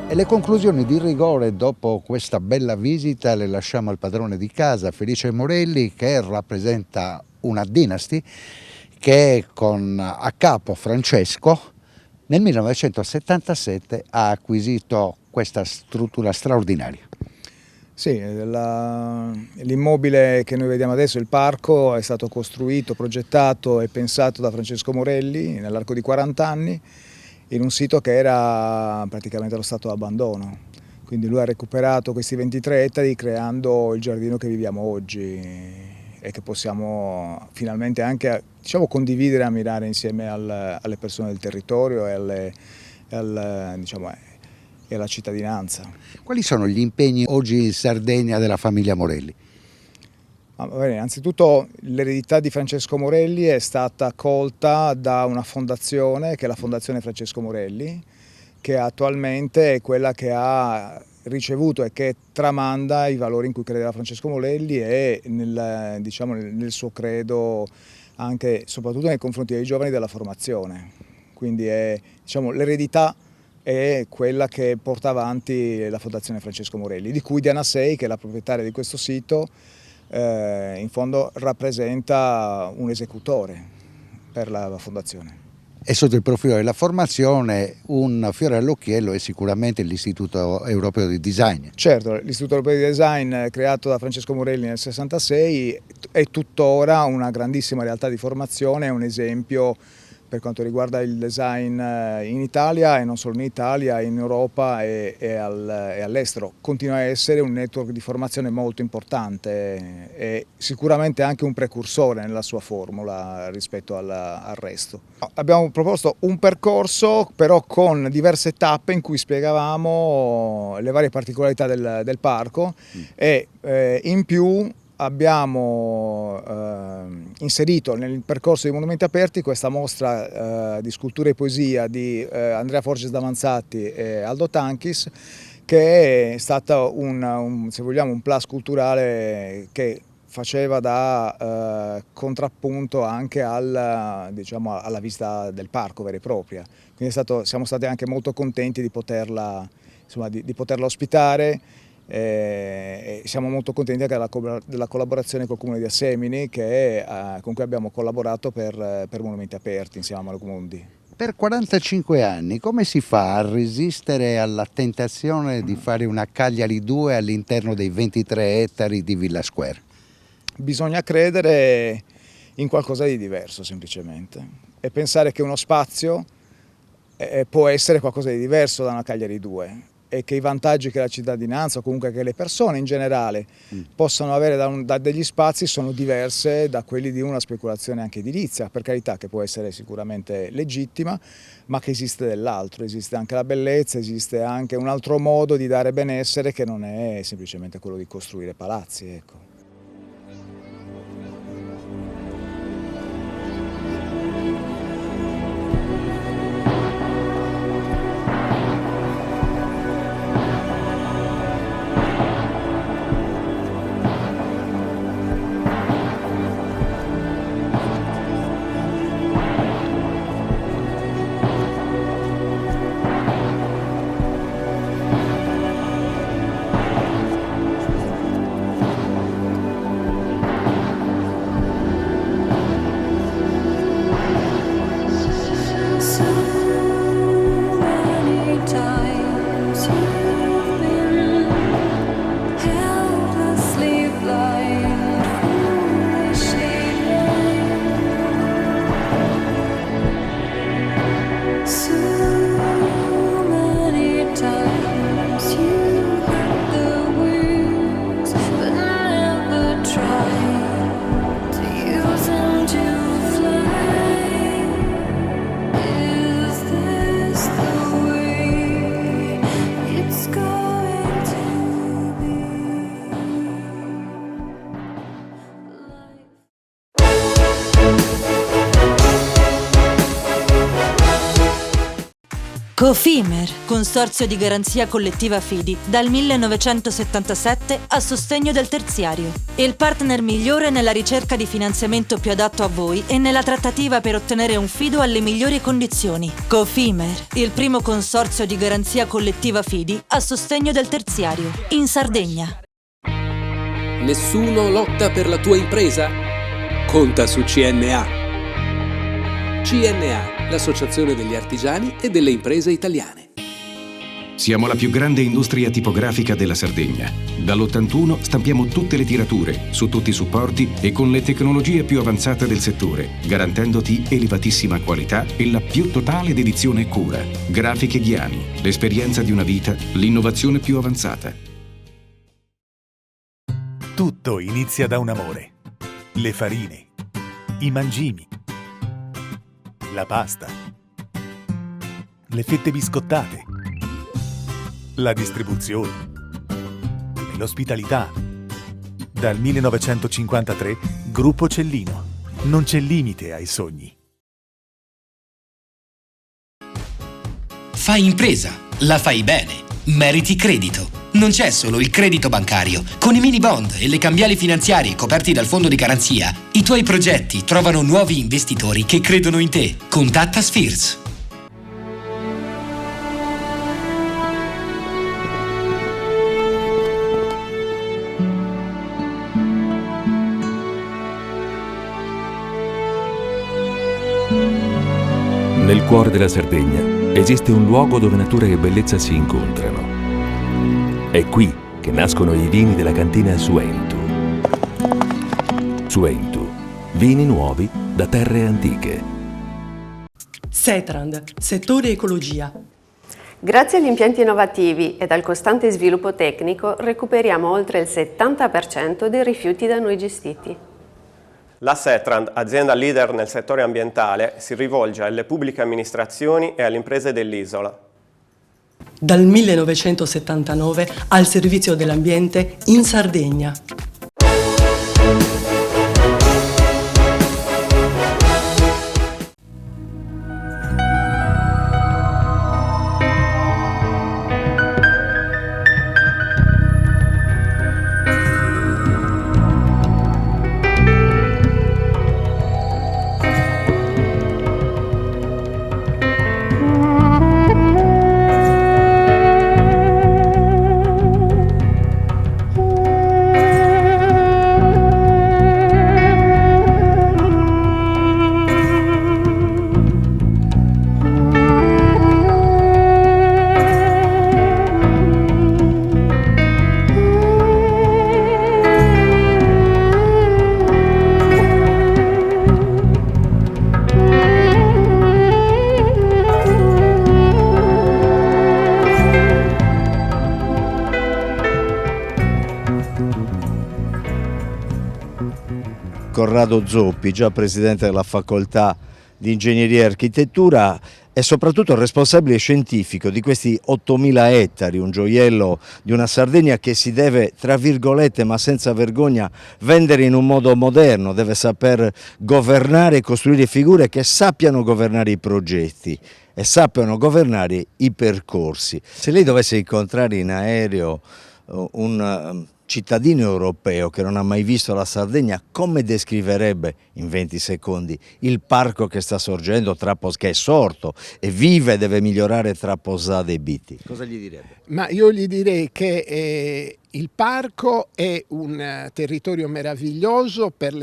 E le conclusioni di rigore dopo questa bella visita le lasciamo al padrone di casa, Felice Morelli, che rappresenta una dynasty che con a capo Francesco nel 1977 ha acquisito questa struttura straordinaria. Sì, l'immobile che noi vediamo adesso, il parco, è stato costruito, progettato e pensato da Francesco Morelli nell'arco di 40 anni in un sito che era praticamente allo stato d'abbandono. Quindi lui ha recuperato questi 23 ettari creando il giardino che viviamo oggi e che possiamo finalmente anche condividere e ammirare insieme alle persone del territorio e alla cittadinanza. Quali sono gli impegni oggi in Sardegna della famiglia Morelli? Innanzitutto l'eredità di Francesco Morelli è stata accolta da una fondazione, che è la Fondazione Francesco Morelli, che attualmente è quella che ha ricevuto e che tramanda i valori in cui credeva Francesco Morelli e nel suo credo anche soprattutto nei confronti dei giovani della formazione. Quindi l'eredità è quella che porta avanti la Fondazione Francesco Morelli, di cui Diana Sei, che è la proprietaria di questo sito, in fondo rappresenta un esecutore per la Fondazione. E sotto il profilo della formazione un fiore all'occhiello è sicuramente l'Istituto Europeo di Design. Certo, l'Istituto Europeo di Design, creato da Francesco Morelli nel 1966, è tuttora una grandissima realtà di formazione, è un esempio per quanto riguarda il design in Italia e non solo in Italia, in Europa e all'estero. Continua a essere un network di formazione molto importante e sicuramente anche un precursore nella sua formula rispetto al resto. Abbiamo proposto un percorso però con diverse tappe in cui spiegavamo le varie particolarità del parco e in più abbiamo inserito nel percorso dei monumenti aperti questa mostra di scultura e poesia di Andrea Forges Davanzati e Aldo Tanchis, che è stata se vogliamo, un plus culturale che faceva da contrappunto anche alla visita del parco vera e propria. Quindi siamo stati anche molto contenti di poterla ospitare. Siamo molto contenti anche della collaborazione col Comune di Assemini con cui abbiamo collaborato per Monumenti Aperti insieme a Marco Mondi. Per 45 anni come si fa a resistere alla tentazione di fare una Cagliari 2 all'interno dei 23 ettari di Villa Square? Bisogna credere in qualcosa di diverso semplicemente e pensare che uno spazio può essere qualcosa di diverso da una Cagliari 2. E che i vantaggi che la cittadinanza o comunque che le persone in generale possono avere da degli spazi sono diverse da quelli di una speculazione anche edilizia, per carità, che può essere sicuramente legittima, ma che esiste dell'altro, esiste anche la bellezza, esiste anche un altro modo di dare benessere che non è semplicemente quello di costruire palazzi, ecco. Cofimer, consorzio di garanzia collettiva Fidi, dal 1977 a sostegno del terziario. Il partner migliore nella ricerca di finanziamento più adatto a voi e nella trattativa per ottenere un fido alle migliori condizioni. Cofimer, il primo consorzio di garanzia collettiva Fidi a sostegno del terziario, in Sardegna. Nessuno lotta per la tua impresa? Conta su CNA. CNA, l'associazione degli artigiani e delle imprese italiane. Siamo la più grande industria tipografica della Sardegna. Dall'81 stampiamo tutte le tirature, su tutti i supporti e con le tecnologie più avanzate del settore, garantendoti elevatissima qualità e la più totale dedizione e cura. Grafiche Ghiani, l'esperienza di una vita, l'innovazione più avanzata. Tutto inizia da un amore. Le farine, i mangimi, la pasta, le fette biscottate, la distribuzione, l'ospitalità, Dal 1953, Gruppo Cellino. Non c'è limite ai sogni. Fai impresa, la fai bene, meriti credito. Non c'è solo il credito bancario. Con i mini bond e le cambiali finanziarie coperti dal fondo di garanzia, i tuoi progetti trovano nuovi investitori che credono in te. Contatta Spheres. Nel cuore della Sardegna esiste un luogo dove natura e bellezza si incontrano. È qui che nascono i vini della cantina Suentu. Suentu, vini nuovi da terre antiche. Setrand, settore ecologia. Grazie agli impianti innovativi ed al costante sviluppo tecnico recuperiamo oltre il 70% dei rifiuti da noi gestiti. La Setrand, azienda leader nel settore ambientale, si rivolge alle pubbliche amministrazioni e alle imprese dell'isola. Dal 1979 al servizio dell'ambiente in Sardegna. Corrado Zoppi, già presidente della facoltà di ingegneria e architettura e soprattutto responsabile scientifico di questi 8.000 ettari, un gioiello di una Sardegna che si deve, tra virgolette ma senza vergogna, vendere in un modo moderno, deve saper governare e costruire figure che sappiano governare i progetti e sappiano governare i percorsi. Se lei dovesse incontrare in aereo un cittadino europeo che non ha mai visto la Sardegna, come descriverebbe in 20 secondi il parco che sta sorgendo, che è sorto e vive e deve migliorare tra Posada e Biti? Cosa gli direbbe? Ma io gli direi che il parco è un territorio meraviglioso per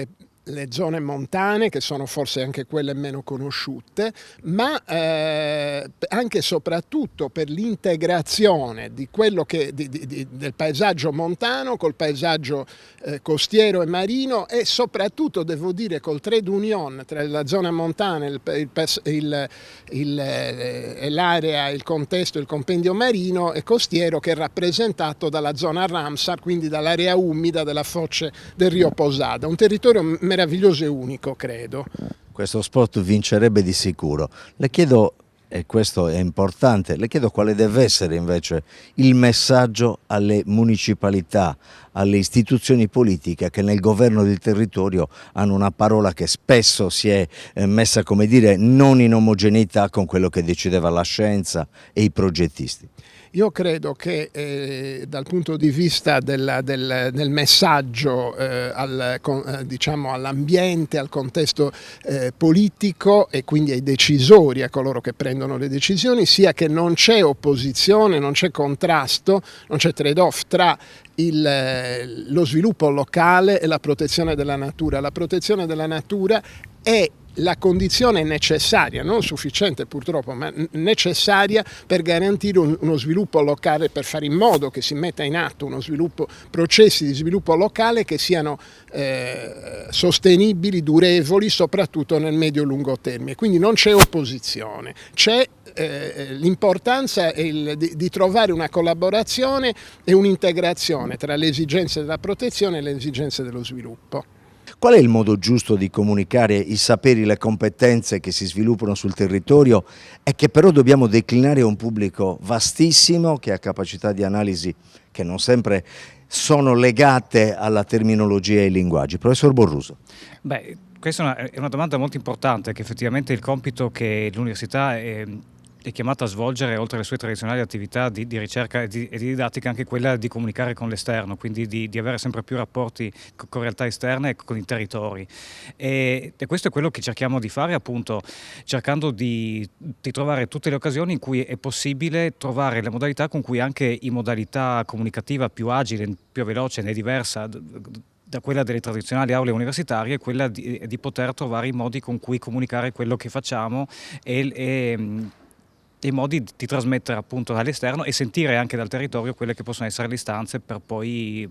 le zone montane, che sono forse anche quelle meno conosciute, ma anche e soprattutto per l'integrazione di quello del paesaggio montano col paesaggio costiero e marino, e soprattutto devo dire col trade union tra la zona montana l'area, il contesto, il compendio marino e costiero, che è rappresentato dalla zona Ramsar, quindi dall'area umida della foce del Rio Posada, un territorio meraviglioso e unico, credo. Questo spot vincerebbe di sicuro. Le chiedo, e questo è importante, le chiedo quale deve essere invece il messaggio alle municipalità, alle istituzioni politiche che nel governo del territorio hanno una parola che spesso si è messa, come dire, non in omogeneità con quello che decideva la scienza e i progettisti. Io credo che dal punto di vista del messaggio all'ambiente, al contesto politico e quindi ai decisori, a coloro che prendono le decisioni, sia che non c'è opposizione, non c'è contrasto, non c'è trade-off tra lo sviluppo locale e la protezione della natura. La protezione della natura è la condizione necessaria, non sufficiente purtroppo, ma necessaria per garantire uno sviluppo locale, per fare in modo che si metta in atto processi di sviluppo locale che siano sostenibili, durevoli, soprattutto nel medio-lungo termine. Quindi non c'è opposizione, c'è l'importanza di trovare una collaborazione e un'integrazione tra le esigenze della protezione e le esigenze dello sviluppo. Qual è il modo giusto di comunicare i saperi, le competenze che si sviluppano sul territorio e che però dobbiamo declinare a un pubblico vastissimo che ha capacità di analisi che non sempre sono legate alla terminologia e ai linguaggi? Professor Borruso. Beh, questa è una domanda molto importante, che effettivamente il compito che l'università è chiamata a svolgere, oltre alle sue tradizionali attività di ricerca e di didattica, anche quella di comunicare con l'esterno, quindi di avere sempre più rapporti con realtà esterne e con i territori. E questo è quello che cerchiamo di fare, appunto, cercando di trovare tutte le occasioni in cui è possibile trovare le modalità con cui anche in modalità comunicativa più agile, più veloce e diversa da quella delle tradizionali aule universitarie, quella di poter trovare i modi con cui comunicare quello che facciamo e i modi di trasmettere appunto dall'esterno e sentire anche dal territorio quelle che possono essere le istanze per poi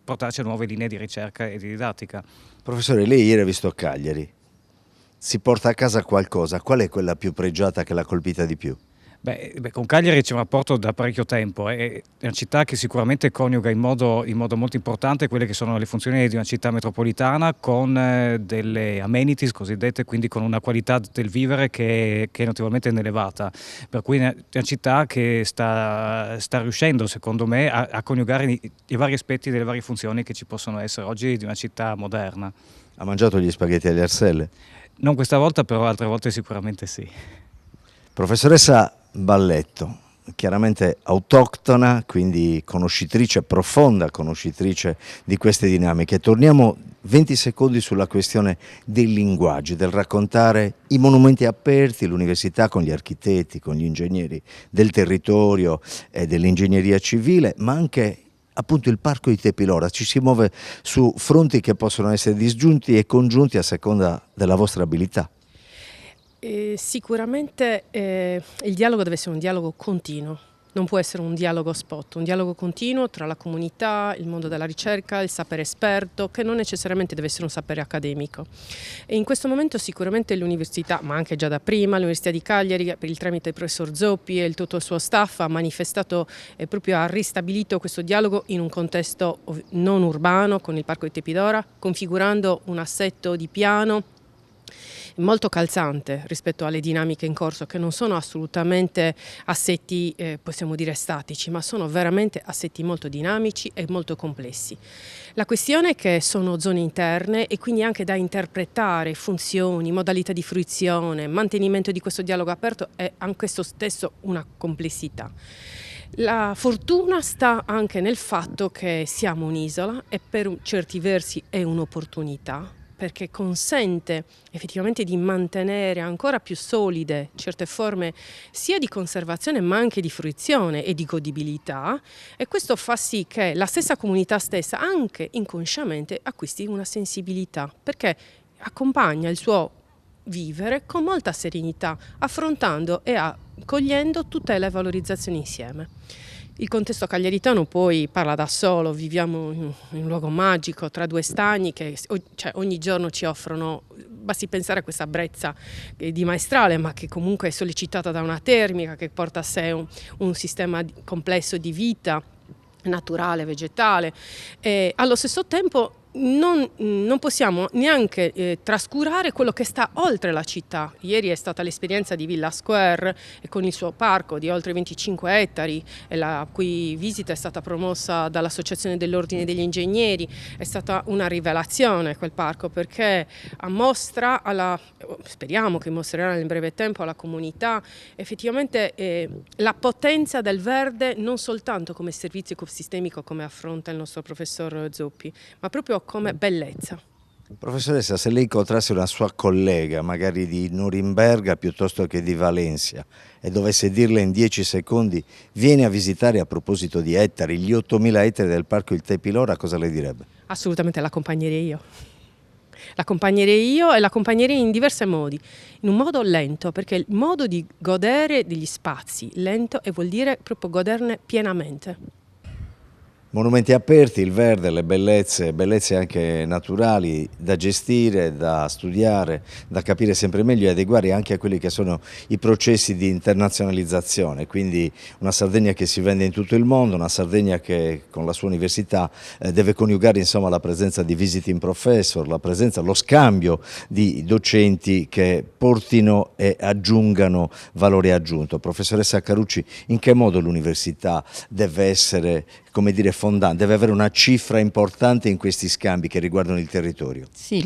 portarci a nuove linee di ricerca e di didattica. Professore, lei ieri ha visto Cagliari, si porta a casa qualcosa, qual è quella più pregiata che l'ha colpita di più? Beh, con Cagliari c'è un rapporto da parecchio tempo, è una città che sicuramente coniuga in modo molto importante quelle che sono le funzioni di una città metropolitana con delle amenities cosiddette, quindi con una qualità del vivere che è notevolmente elevata, per cui è una città che sta riuscendo secondo me a coniugare i vari aspetti delle varie funzioni che ci possono essere oggi di una città moderna. Ha mangiato gli spaghetti alle arselle? Non questa volta, però altre volte sicuramente sì. Professoressa Balletto, chiaramente autoctona, quindi conoscitrice, profonda conoscitrice di queste dinamiche. Torniamo 20 secondi sulla questione dei linguaggi, del raccontare i monumenti aperti, l'università con gli architetti, con gli ingegneri del territorio e dell'ingegneria civile, ma anche appunto il parco di Tepilora. Ci si muove su fronti che possono essere disgiunti e congiunti a seconda della vostra abilità. Sicuramente il dialogo deve essere un dialogo continuo, non può essere un dialogo spot, un dialogo continuo tra la comunità, il mondo della ricerca, il sapere esperto, che non necessariamente deve essere un sapere accademico. E in questo momento sicuramente l'università, ma anche già da prima, l'Università di Cagliari, per il tramite del professor Zoppi e tutto il suo staff, ha manifestato e proprio ha ristabilito questo dialogo in un contesto non urbano con il Parco di Tepidora, configurando un assetto di piano molto calzante rispetto alle dinamiche in corso, che non sono assolutamente assetti possiamo dire statici, ma sono veramente assetti molto dinamici e molto complessi. La questione è che sono zone interne e quindi anche da interpretare funzioni, modalità di fruizione, mantenimento di questo dialogo aperto è anche stesso una complessità. La fortuna sta anche nel fatto che siamo un'isola e per certi versi è un'opportunità, perché consente effettivamente di mantenere ancora più solide certe forme sia di conservazione ma anche di fruizione e di godibilità, e questo fa sì che la stessa comunità stessa anche inconsciamente acquisti una sensibilità, perché accompagna il suo vivere con molta serenità, affrontando e accogliendo tutte le valorizzazioni insieme. Il contesto cagliaritano poi parla da solo, viviamo in un luogo magico tra due stagni che ogni giorno ci offrono, basti pensare a questa brezza di maestrale, ma che comunque è sollecitata da una termica che porta a sé un sistema complesso di vita naturale, vegetale, e allo stesso tempo non possiamo neanche trascurare quello che sta oltre la città. Ieri è stata l'esperienza di Villa Square con il suo parco di oltre 25 ettari, la cui visita è stata promossa dall'Associazione dell'Ordine degli Ingegneri. È stata una rivelazione quel parco, perché mostra speriamo che mostrerà nel breve tempo alla comunità effettivamente la potenza del verde, non soltanto come servizio ecosistemico come affronta il nostro professor Zoppi, ma proprio come bellezza. Professoressa, se lei incontrasse una sua collega, magari di Norimberga piuttosto che di Valencia, e dovesse dirle in 10 secondi vieni a visitare, a proposito di ettari, gli 8.000 ettari del parco Il Tepilora, cosa le direbbe? Assolutamente l'accompagnerei io. L'accompagnerei io e l'accompagnerei in diversi modi, in un modo lento, perché il modo di godere degli spazi lento e vuol dire proprio goderne pienamente. Monumenti aperti, il verde, le bellezze anche naturali da gestire, da studiare, da capire sempre meglio e adeguare anche a quelli che sono i processi di internazionalizzazione, quindi una Sardegna che si vende in tutto il mondo, una Sardegna che con la sua università deve coniugare insomma la presenza di visiting professor, la presenza, lo scambio di docenti che portino e aggiungano valore aggiunto. Professoressa Carucci, in che modo l'università deve essere, come dire, fondante, deve avere una cifra importante in questi scambi che riguardano il territorio. Sì,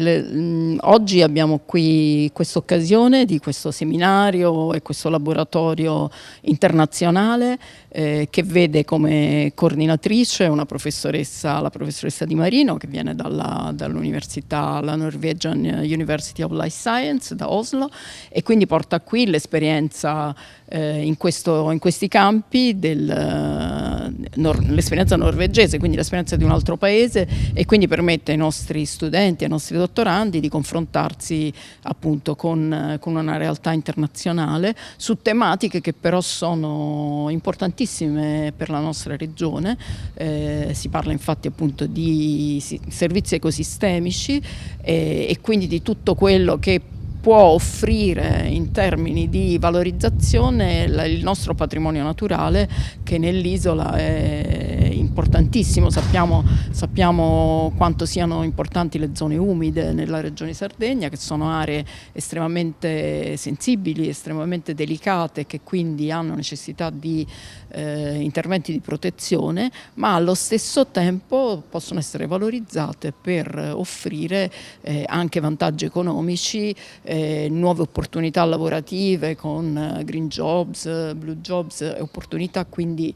oggi abbiamo qui questa occasione di questo seminario e questo laboratorio internazionale che vede come coordinatrice una professoressa, la professoressa Di Marino, che viene dall'università, la Norwegian University of Life Science da Oslo, e quindi porta qui l'esperienza in questi campi l'esperienza norvegese, quindi l'esperienza di un altro paese, e quindi permette ai nostri studenti, ai nostri dottorandi di confrontarsi appunto con una realtà internazionale su tematiche che però sono importantissime per la nostra regione. Si parla infatti appunto di servizi ecosistemici e quindi di tutto quello che può offrire in termini di valorizzazione il nostro patrimonio naturale, che nell'isola è importantissimo. Sappiamo quanto siano importanti le zone umide nella regione Sardegna, che sono aree estremamente sensibili, estremamente delicate, che quindi hanno necessità di interventi di protezione, ma allo stesso tempo possono essere valorizzate per offrire anche vantaggi economici, nuove opportunità lavorative con green jobs, blue jobs, opportunità quindi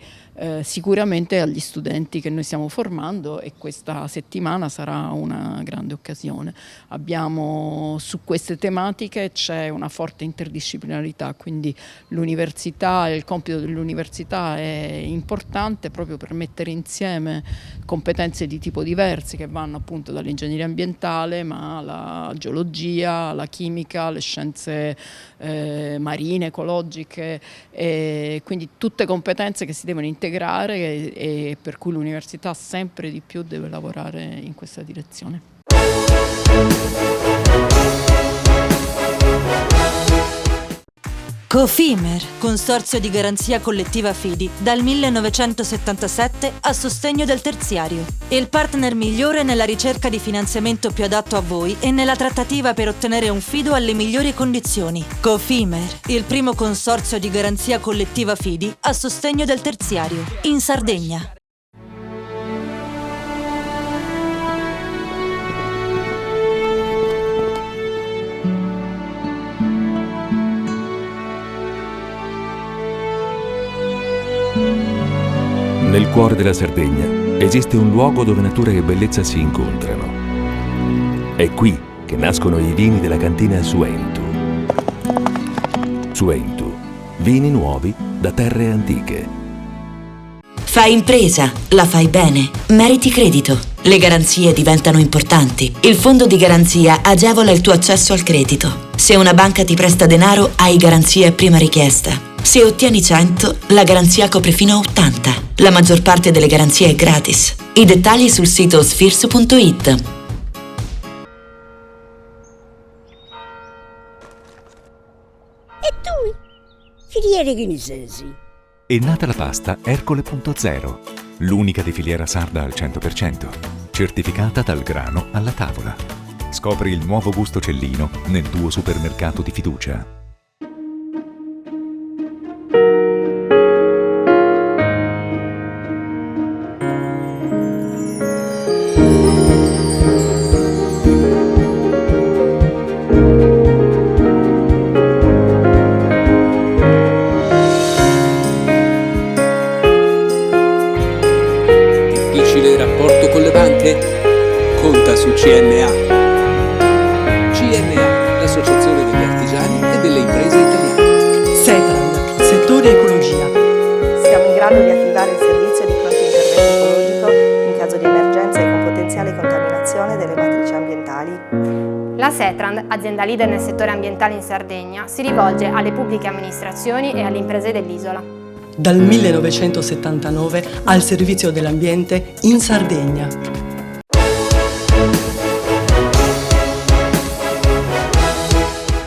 sicuramente agli studenti che noi stiamo formando, e questa settimana sarà una grande occasione. Abbiamo su queste tematiche c'è una forte interdisciplinarità, quindi l'università e il compito dell'università è importante proprio per mettere insieme competenze di tipo diversi, che vanno appunto dall'ingegneria ambientale ma alla geologia, alla chimica, alle scienze marine, ecologiche, e quindi tutte competenze che si devono integrare e per cui l'università sempre di più deve lavorare in questa direzione. Cofimer, consorzio di garanzia collettiva Fidi, dal 1977 a sostegno del terziario. Il partner migliore nella ricerca di finanziamento più adatto a voi e nella trattativa per ottenere un fido alle migliori condizioni. Cofimer, il primo consorzio di garanzia collettiva Fidi a sostegno del terziario, in Sardegna. Nel cuore della Sardegna esiste un luogo dove natura e bellezza si incontrano. È qui che nascono i vini della cantina Suentu. Suentu, vini nuovi da terre antiche. Fai impresa, la fai bene, meriti credito. Le garanzie diventano importanti. Il fondo di garanzia agevola il tuo accesso al credito. Se una banca ti presta denaro, hai garanzia a prima richiesta. Se ottieni 100, la garanzia copre fino a 80. La maggior parte delle garanzie è gratis. I dettagli sul sito sfirsu.it. E tu? Filiere che ne sei? È nata la pasta Ercole.0, l'unica di filiera sarda al 100%, certificata dal grano alla tavola. Scopri il nuovo gusto Cellino nel tuo supermercato di fiducia. Conta su CNA. CNA, l'associazione degli artigiani e delle imprese italiane. Setrand, settore ecologia. Siamo in grado di attivare il servizio di pronto intervento ecologico in caso di emergenza e con potenziale contaminazione delle matrici ambientali. La Setrand, azienda leader nel settore ambientale in Sardegna, si rivolge alle pubbliche amministrazioni e alle imprese dell'isola. Dal 1979 al servizio dell'ambiente in Sardegna.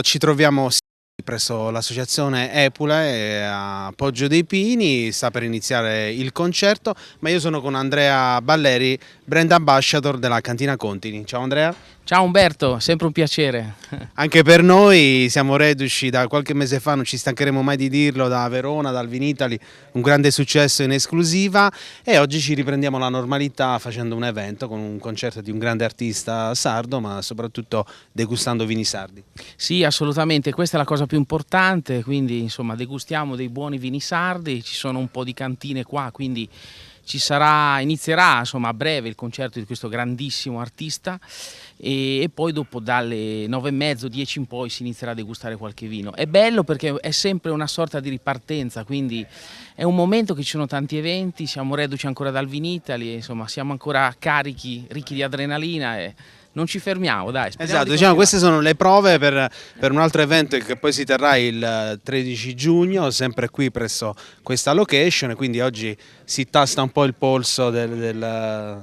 Ci troviamo Presso l'associazione Epule a Poggio dei Pini sta per iniziare il concerto, ma io sono con Andrea Balleri, brand ambassador della Cantina Contini. Ciao Andrea. Ciao Umberto, sempre un piacere. Anche per noi, siamo reduci da qualche mese fa, non ci stancheremo mai di dirlo, da Verona, dal Vinitaly, un grande successo in esclusiva, e oggi ci riprendiamo la normalità facendo un evento con un concerto di un grande artista sardo, ma soprattutto degustando vini sardi. Sì, assolutamente, questa è la cosa più importante, quindi insomma degustiamo dei buoni vini sardi, ci sono un po' di cantine qua, quindi inizierà insomma a breve il concerto di questo grandissimo artista e poi dopo dalle 9:30, 10 in poi si inizierà a degustare qualche vino. È bello perché è sempre una sorta di ripartenza, quindi è un momento che ci sono tanti eventi, siamo reduci ancora dal Vinitaly, insomma siamo ancora carichi, ricchi di adrenalina e non ci fermiamo, dai. Esatto, diciamo queste sono le prove per un altro evento che poi si terrà il 13 giugno, sempre qui presso questa location, quindi oggi si tasta un po' il polso delle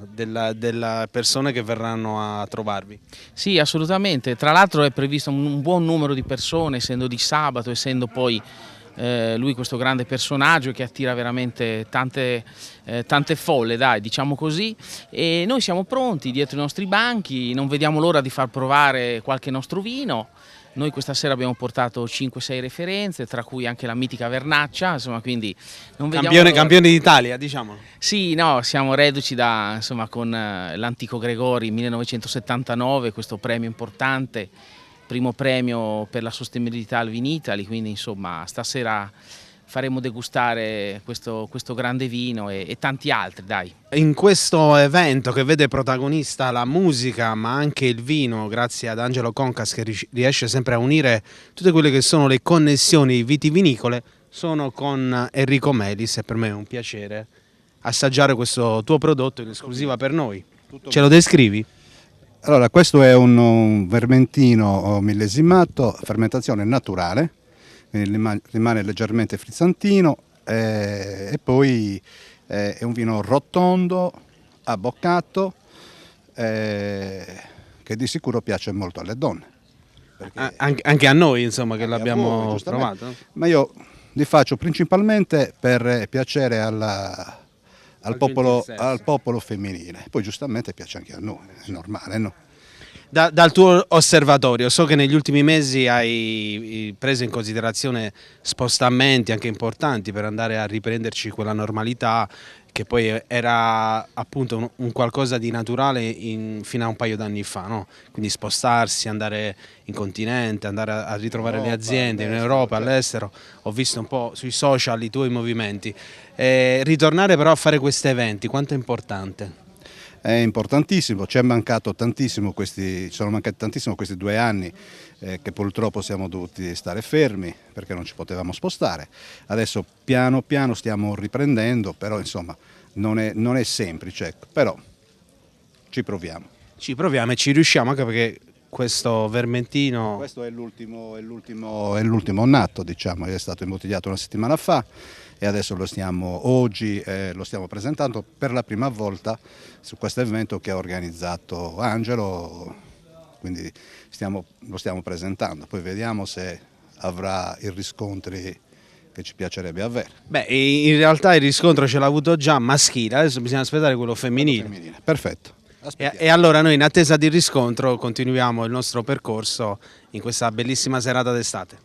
persone che verranno a trovarvi. Sì, assolutamente, tra l'altro è previsto un buon numero di persone, essendo di sabato, essendo poi lui questo grande personaggio che attira veramente tante folle, dai, diciamo così, e noi siamo pronti dietro i nostri banchi, non vediamo l'ora di far provare qualche nostro vino. Noi questa sera abbiamo portato 5-6 referenze, tra cui anche la mitica Vernaccia, insomma, quindi non vediamo campione d'Italia, diciamo. Sì, no, siamo reduci insomma, con l'Antico Gregori 1979, questo premio importante, primo premio per la sostenibilità al Vinitaly, quindi insomma stasera faremo degustare questo grande vino e tanti altri, dai. In questo evento che vede protagonista la musica ma anche il vino, grazie ad Angelo Concas che riesce sempre a unire tutte quelle che sono le connessioni vitivinicole, sono con Enrico Melis e per me è un piacere assaggiare questo tuo prodotto in esclusiva per noi. Ce lo descrivi? Allora, questo è un vermentino millesimato, fermentazione naturale, quindi rimane leggermente frizzantino e poi è un vino rotondo, abboccato, che di sicuro piace molto alle donne. Anche a noi, insomma, che l'abbiamo provato. Ma io li faccio principalmente per piacere al popolo femminile, poi giustamente piace anche a noi, è normale, no? Dal tuo osservatorio, so che negli ultimi mesi hai preso in considerazione spostamenti anche importanti per andare a riprenderci quella normalità che poi era appunto un qualcosa di naturale fino a un paio d'anni fa, no? Quindi spostarsi, andare in continente, andare a ritrovare le aziende in Europa, all'estero. Ho visto un po' sui social i tuoi movimenti. Ritornare però a fare questi eventi, quanto è importante? È importantissimo, ci sono mancati tantissimo questi 2 anni che purtroppo siamo dovuti stare fermi perché non ci potevamo spostare. Adesso piano piano stiamo riprendendo, però insomma non è semplice, però ci proviamo. Ci proviamo e ci riusciamo, anche perché questo vermentino... Questo è l'ultimo nato, diciamo, è stato imbottigliato una settimana fa. E adesso oggi lo stiamo presentando per la prima volta su questo evento che ha organizzato Angelo, quindi lo stiamo presentando, poi vediamo se avrà i riscontri che ci piacerebbe avere. Beh, in realtà il riscontro ce l'ha avuto già maschile, adesso bisogna aspettare quello femminile. Perfetto. E allora noi in attesa di riscontro continuiamo il nostro percorso in questa bellissima serata d'estate.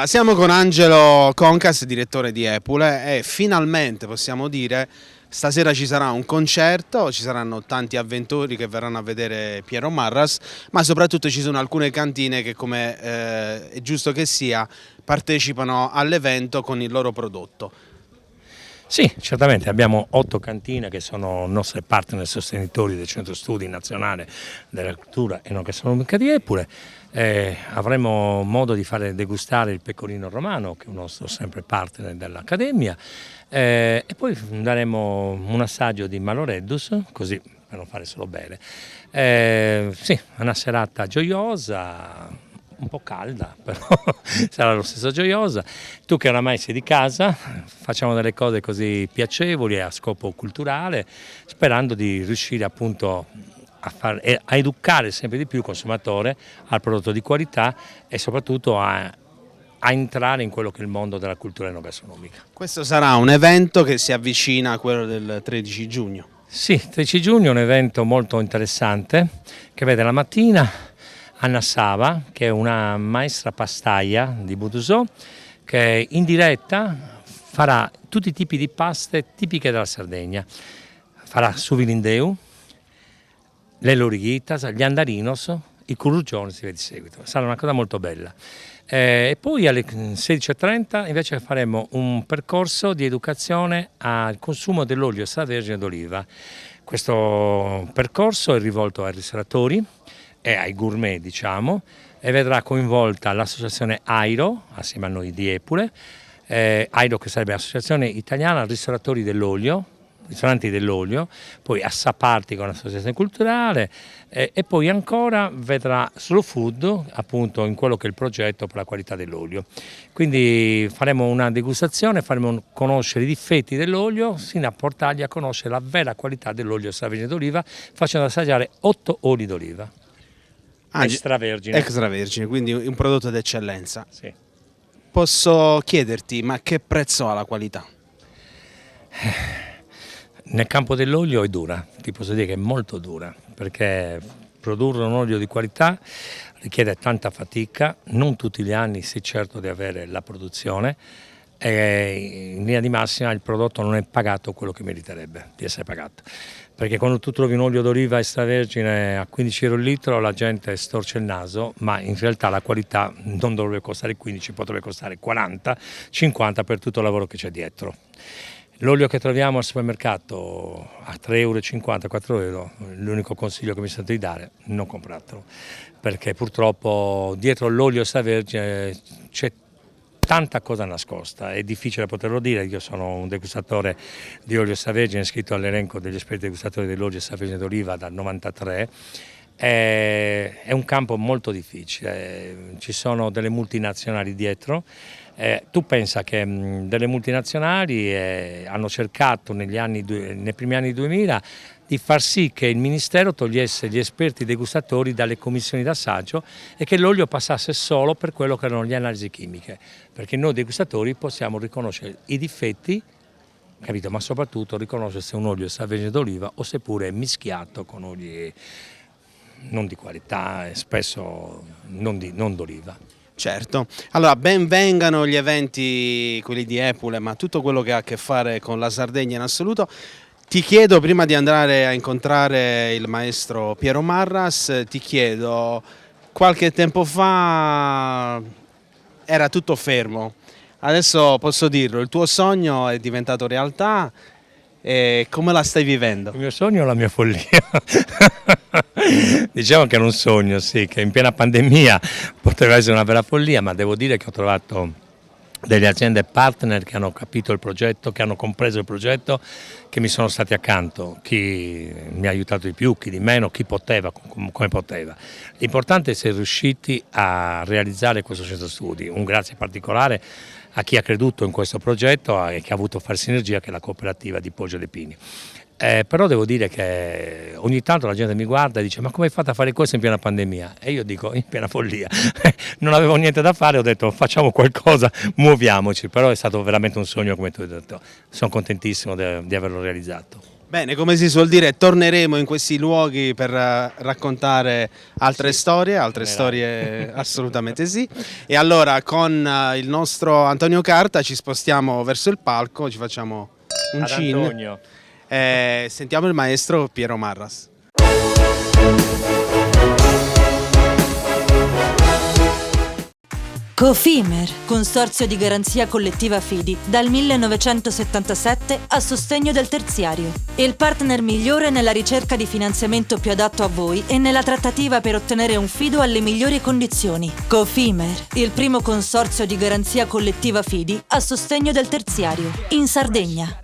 Siamo con Angelo Concas, direttore di Epule, e finalmente possiamo dire stasera ci sarà un concerto, ci saranno tanti avventori che verranno a vedere Piero Marras, ma soprattutto ci sono alcune cantine che, come è giusto che sia, partecipano all'evento con il loro prodotto. Sì, certamente abbiamo 8 cantine che sono nostre partner sostenitori del Centro Studi Nazionale della Cultura e Enogastronomica di Epule. Avremo modo di fare degustare il pecorino romano, che è un nostro sempre partner dell'Accademia, e poi daremo un assaggio di Maloreddus, così per non fare solo bere. Sì, una serata gioiosa, un po' calda, però sarà lo stesso gioiosa. Tu che oramai sei di casa, facciamo delle cose così piacevoli a scopo culturale, sperando di riuscire appunto a educare sempre di più il consumatore al prodotto di qualità e soprattutto a entrare in quello che è il mondo della cultura enogastronomica. Questo sarà un evento che si avvicina a quello del 13 giugno. Sì, 13 giugno è un evento molto interessante che vede la mattina Anna Sava, che è una maestra pastaia di Budusò, che in diretta farà tutti i tipi di paste tipiche della Sardegna. Farà suvilindeu, le lorighitas, gli andarinos, i currugioni, si vede di seguito. Sarà una cosa molto bella. E poi alle 16:30 invece faremo un percorso di educazione al consumo dell'olio extravergine d'oliva. Questo percorso è rivolto ai ristoratori e ai gourmet, diciamo, e vedrà coinvolta l'associazione AIRO, assieme a noi di Epule, AIRO che sarebbe l'Associazione Italiana Ristoratori dell'Olio, ristoranti dell'olio, poi Assaparti con l'associazione culturale e poi ancora vedrà Slow Food, appunto in quello che è il progetto per la qualità dell'olio. Quindi faremo una degustazione, faremo conoscere i difetti dell'olio sino a portargli a conoscere la vera qualità dell'olio extravergine d'oliva, facendo assaggiare 8 oli d'oliva extravergine. Extravergine, quindi un prodotto d'eccellenza. Sì. Posso chiederti, ma che prezzo ha la qualità? Nel campo dell'olio è dura, ti posso dire che è molto dura, perché produrre un olio di qualità richiede tanta fatica, non tutti gli anni si è certo di avere la produzione e in linea di massima il prodotto non è pagato quello che meriterebbe di essere pagato. Perché quando tu trovi un olio d'oliva extravergine a 15 euro il litro la gente storce il naso, ma in realtà la qualità non dovrebbe costare 15, potrebbe costare 40, 50 per tutto il lavoro che c'è dietro. L'olio che troviamo al supermercato a 3,50 euro, 4 euro, l'unico consiglio che mi sento di dare, non compratelo, perché purtroppo dietro l'olio extravergine c'è tanta cosa nascosta, è difficile poterlo dire. Io sono un degustatore di olio extravergine iscritto all'elenco degli esperti degustatori dell'olio extravergine d'oliva dal 93. È un campo molto difficile, ci sono delle multinazionali dietro. Tu pensa che delle multinazionali hanno cercato nei primi anni 2000 di far sì che il Ministero togliesse gli esperti degustatori dalle commissioni d'assaggio e che l'olio passasse solo per quello che erano le analisi chimiche, perché noi degustatori possiamo riconoscere i difetti, capito? Ma soprattutto riconoscere se un olio è extravergine d'oliva o seppure è mischiato con oli non di qualità e spesso non d'oliva. Certo, allora ben vengano gli eventi, quelli di Epule, ma tutto quello che ha a che fare con la Sardegna in assoluto. Ti chiedo, prima di andare a incontrare il maestro Piero Marras, ti chiedo, qualche tempo fa era tutto fermo, adesso posso dirlo, il tuo sogno è diventato realtà, e come la stai vivendo? Il mio sogno o la mia follia? Diciamo che era un sogno, sì, che in piena pandemia poteva essere una vera follia, ma devo dire che ho trovato delle aziende partner che hanno capito il progetto, che hanno compreso il progetto, che mi sono stati accanto, chi mi ha aiutato di più, chi di meno, chi poteva, come poteva. L'importante è essere riusciti a realizzare questo centro studi. Un grazie particolare a chi ha creduto in questo progetto e che ha avuto fare sinergia, che è la cooperativa di Poggio dei Pini. Però devo dire che ogni tanto la gente mi guarda e dice: ma come hai fatto a fare questo in piena pandemia? E io dico: in piena follia. Non avevo niente da fare, ho detto facciamo qualcosa, muoviamoci. Però è stato veramente un sogno, come tu hai detto. Sono contentissimo di averlo realizzato. Bene, come si suol dire, torneremo in questi luoghi per raccontare altre storie assolutamente sì. E allora con il nostro Antonio Carta ci spostiamo verso il palco, ci facciamo un cin. Sentiamo il maestro Piero Marras. Cofimer, consorzio di garanzia collettiva Fidi, dal 1977 a sostegno del terziario. Il partner migliore nella ricerca di finanziamento più adatto a voi e nella trattativa per ottenere un fido alle migliori condizioni. Cofimer, il primo consorzio di garanzia collettiva Fidi a sostegno del terziario, in Sardegna.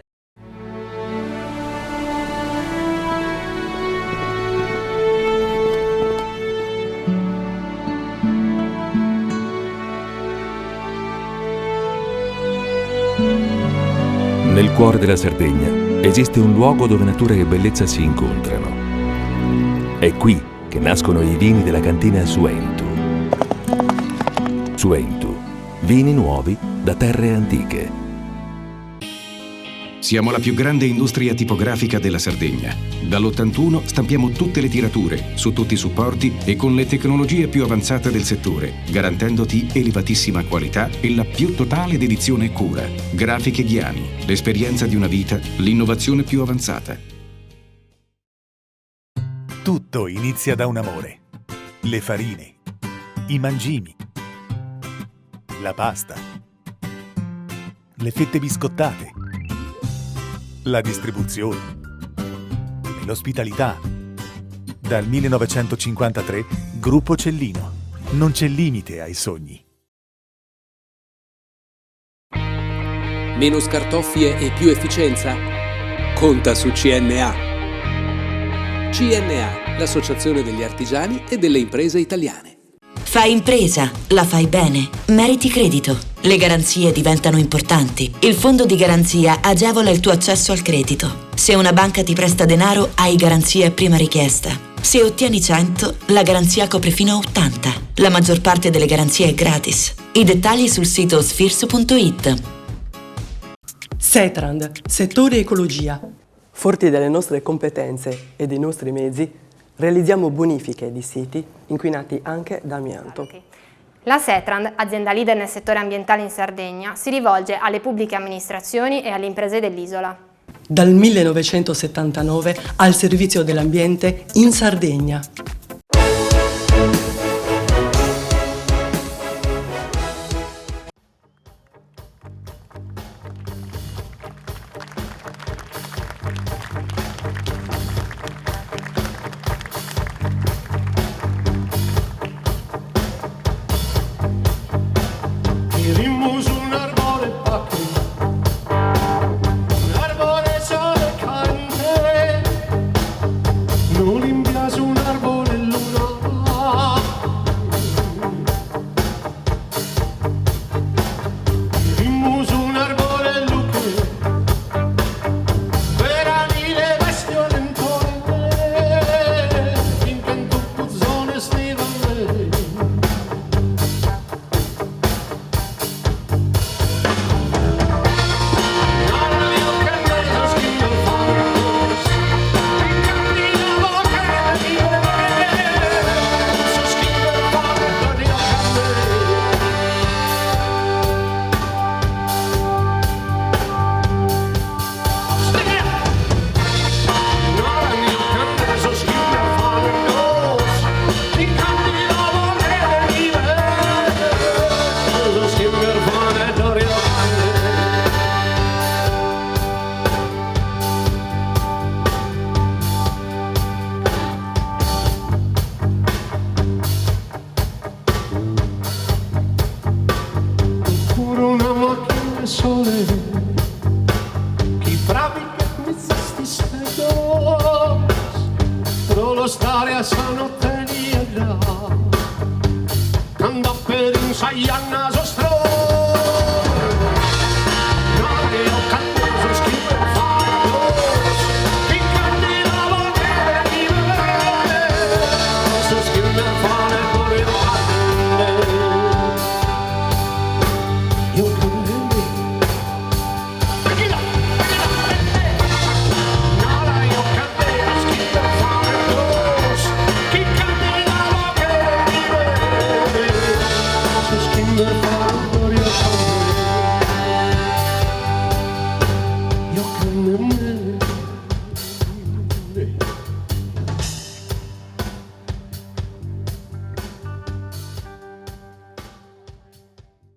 Nel cuore della Sardegna esiste un luogo dove natura e bellezza si incontrano. È qui che nascono i vini della cantina Suentu. Suentu, vini nuovi da terre antiche. Siamo la più grande industria tipografica della Sardegna. Dall'81 stampiamo tutte le tirature, su tutti i supporti e con le tecnologie più avanzate del settore, garantendoti elevatissima qualità e la più totale dedizione e cura. Grafiche Ghiani, l'esperienza di una vita, l'innovazione più avanzata. Tutto inizia da un amore. Le farine, i mangimi, la pasta, le fette biscottate, la distribuzione e l'ospitalità. Dal 1953, Gruppo Cellino. Non c'è limite ai sogni. Meno scartoffie e più efficienza? Conta su CNA. CNA, l'associazione degli artigiani e delle imprese italiane. Fai impresa, la fai bene. Meriti credito. Le garanzie diventano importanti. Il fondo di garanzia agevola il tuo accesso al credito. Se una banca ti presta denaro, hai garanzia a prima richiesta. Se ottieni 100, la garanzia copre fino a 80. La maggior parte delle garanzie è gratis. I dettagli sul sito sfirso.it. Setrand, settore ecologia. Forti delle nostre competenze e dei nostri mezzi, realizziamo bonifiche di siti inquinati anche da amianto. La Setrand, azienda leader nel settore ambientale in Sardegna, si rivolge alle pubbliche amministrazioni e alle imprese dell'isola. Dal 1979 al servizio dell'ambiente in Sardegna.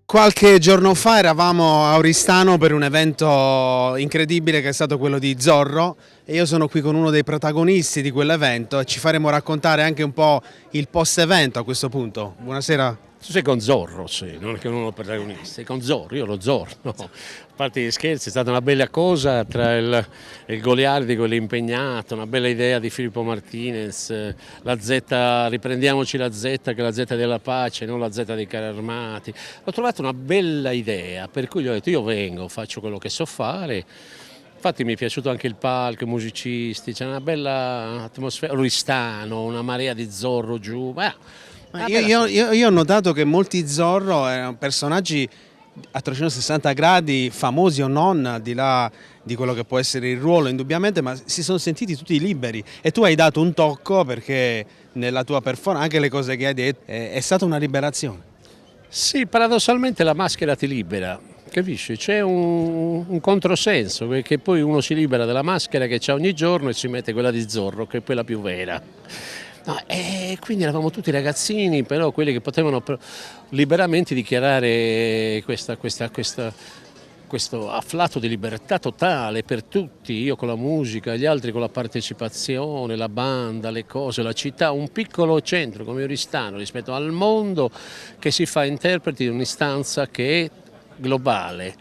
Qualche giorno fa eravamo a Oristano per un evento incredibile che è stato quello di Zorro e io sono qui con uno dei protagonisti di quell'evento e ci faremo raccontare anche un po' il post-evento a questo punto. Buonasera. Tu sei con Zorro, sì, non è che uno protagonista, sei con Zorro, io lo Zorro. No. A parte gli scherzi, è stata una bella cosa tra il Goliardi, quello impegnato, una bella idea di Filippo Martinez, la Z, riprendiamoci la Z che è la Z della pace, non la Z dei carri armati. Ho trovato una bella idea, per cui gli ho detto io vengo, faccio quello che so fare Infatti mi è piaciuto anche il palco, i musicisti, c'è una bella atmosfera, Oristano, una marea di Zorro giù. Io ho notato che molti Zorro erano personaggi a 360 gradi, famosi o non, al di là di quello che può essere il ruolo indubbiamente, ma si sono sentiti tutti liberi e tu hai dato un tocco perché nella tua performance, anche le cose che hai detto, è stata una liberazione. Sì, paradossalmente la maschera ti libera. Capisci? C'è un controsenso, perché poi uno si libera della maschera che c'ha ogni giorno e si mette quella di Zorro, che è quella più vera. No, e quindi eravamo tutti ragazzini, però quelli che potevano liberamente dichiarare questo afflato di libertà totale per tutti, io con la musica, gli altri con la partecipazione, la banda, le cose, la città, un piccolo centro come Oristano rispetto al mondo che si fa interpreti di un'istanza che è globale.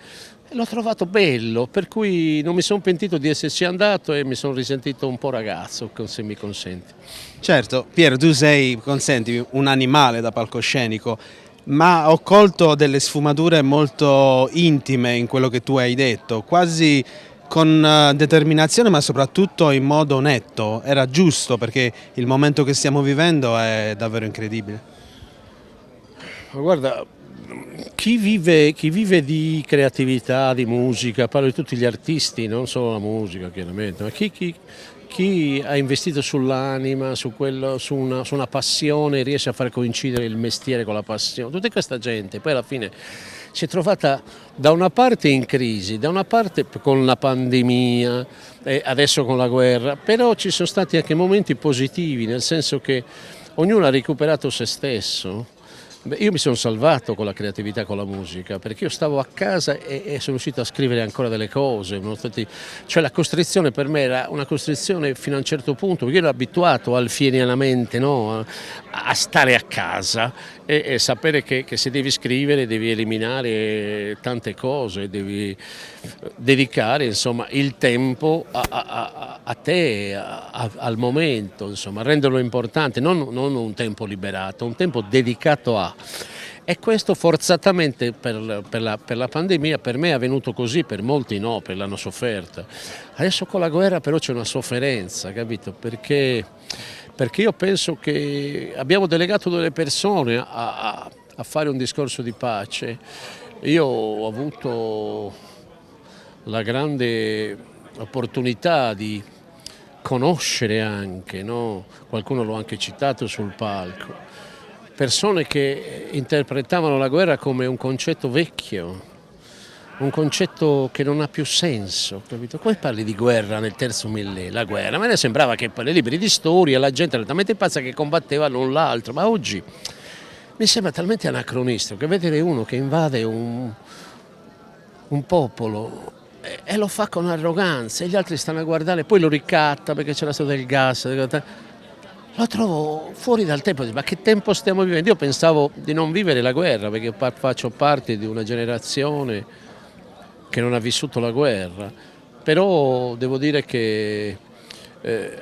L'ho trovato bello, per cui non mi sono pentito di esserci andato e mi sono risentito un po' ragazzo, se mi consenti. Certo, Piero, tu sei, consentimi, un animale da palcoscenico, ma ho colto delle sfumature molto intime in quello che tu hai detto, quasi con determinazione ma soprattutto in modo netto. Era giusto perché il momento che stiamo vivendo è davvero incredibile. Guarda, chi vive di creatività, di musica, parlo di tutti gli artisti, non solo la musica chiaramente, ma chi ha investito sull'anima, su una passione, riesce a far coincidere il mestiere con la passione, tutta questa gente poi alla fine si è trovata da una parte in crisi, da una parte con la pandemia e adesso con la guerra, però ci sono stati anche momenti positivi, nel senso che ognuno ha recuperato se stesso. Io mi sono salvato con la creatività, con la musica, perché io stavo a casa e sono riuscito a scrivere ancora delle cose, cioè la costrizione per me era una costrizione fino a un certo punto, perché io ero abituato alfierianamente, no? A stare a casa e sapere che se devi scrivere devi eliminare tante cose, devi dedicare insomma il tempo a te, al momento, insomma, renderlo importante, non un tempo liberato, un tempo dedicato a. E questo forzatamente per la pandemia per me è avvenuto così, per molti no, per l'hanno sofferta. Adesso con la guerra però c'è una sofferenza, capito? Perché io penso che abbiamo delegato delle persone a fare un discorso di pace. Io ho avuto la grande opportunità di conoscere anche, no? Qualcuno l'ho anche citato sul palco, persone che interpretavano la guerra come un concetto vecchio, un concetto che non ha più senso, capito? Poi parli di guerra nel terzo millennio, la guerra, a me sembrava che per i libri di storia la gente era talmente pazza che combatteva l'un l'altro, ma oggi mi sembra talmente anacronistico che vedere uno che invade un popolo e lo fa con arroganza e gli altri stanno a guardare, poi lo ricatta perché c'è la storia del gas, lo trovo fuori dal tempo, ma che tempo stiamo vivendo? Io pensavo di non vivere la guerra perché faccio parte di una generazione che non ha vissuto la guerra, però devo dire che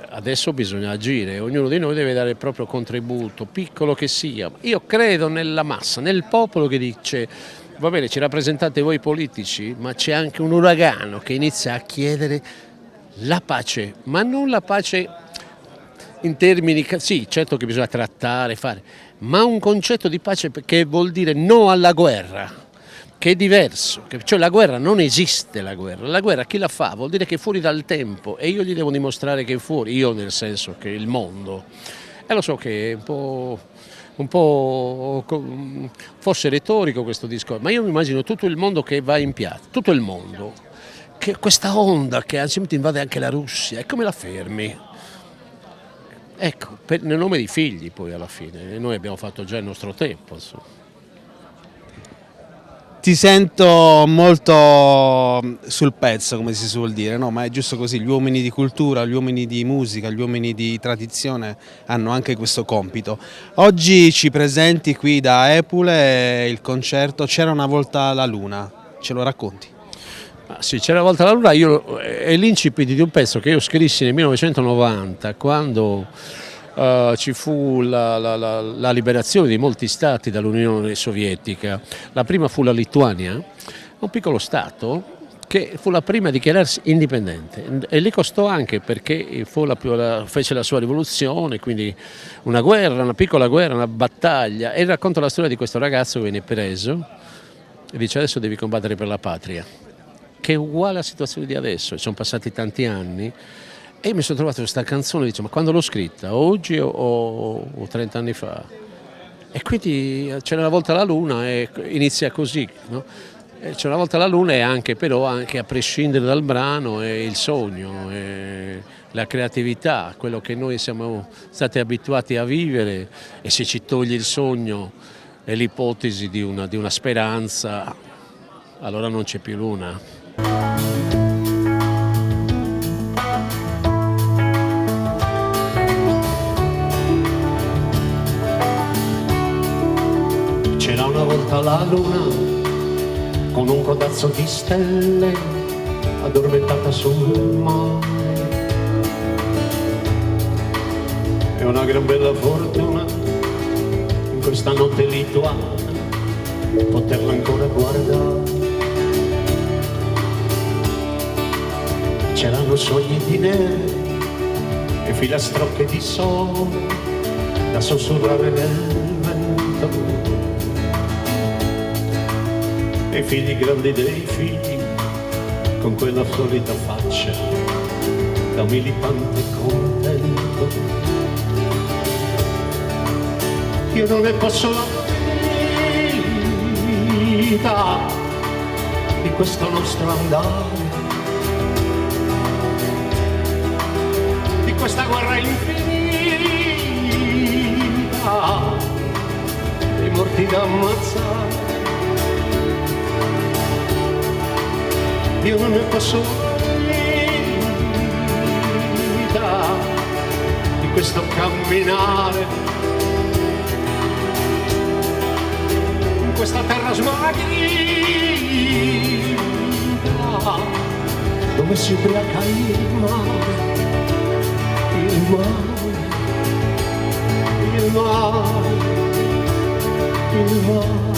adesso bisogna agire, ognuno di noi deve dare il proprio contributo, piccolo che sia. Io credo nella massa, nel popolo che dice va bene, ci rappresentate voi politici, ma c'è anche un uragano che inizia a chiedere la pace, ma non la pace in termini, sì, certo che bisogna trattare, fare, ma un concetto di pace che vuol dire no alla guerra, che è diverso, cioè la guerra non esiste, la guerra chi la fa vuol dire che è fuori dal tempo e io gli devo dimostrare che è fuori, io nel senso che il mondo, e lo so che è un po' forse retorico questo discorso, ma io mi immagino tutto il mondo che va in piazza, tutto il mondo, che questa onda che anzitutto invade anche la Russia, e come la fermi? Ecco, nel nome dei figli poi alla fine, e noi abbiamo fatto già il nostro tempo. Insomma. Ti sento molto sul pezzo, come si suol dire, no? Ma è giusto così, gli uomini di cultura, gli uomini di musica, gli uomini di tradizione hanno anche questo compito. Oggi ci presenti qui da Epule il concerto C'era una volta la luna, ce lo racconti? Sì, C'era una volta la luna, è l'incipit di un pezzo che io scrissi nel 1990, quando ci fu la liberazione di molti stati dall'Unione Sovietica. La prima fu la Lituania, un piccolo stato che fu la prima a dichiararsi indipendente e le costò anche perché fece la sua rivoluzione, quindi una guerra, una piccola guerra, una battaglia, e racconta la storia di questo ragazzo che viene preso e dice adesso devi combattere per la patria, che è uguale alla situazione di adesso, sono passati tanti anni e mi sono trovato questa canzone e dice ma quando l'ho scritta, oggi o 30 anni fa? E quindi c'è una volta la luna e inizia così, no? C'è una volta la luna e anche a prescindere dal brano è il sogno, è la creatività, quello che noi siamo stati abituati a vivere, e se ci toglie il sogno e l'ipotesi di una speranza, allora non c'è più luna. C'era una volta la luna con un codazzo di stelle addormentata sul mare, è una gran bella fortuna in questa notte lituana poterla ancora guardare. C'erano sogni di neve e filastrocche di sole da sussurrare nel vento, e i figli grandi dei figli con quella solita faccia da militante contento. Io non ne posso la vita di questo nostro andare, di questa guerra infinita, dei morti da ammazzare. Io non ne posso vita di questo camminare in questa terra smagrita dove si ubriaca il mare, il mare, il mare, il mare.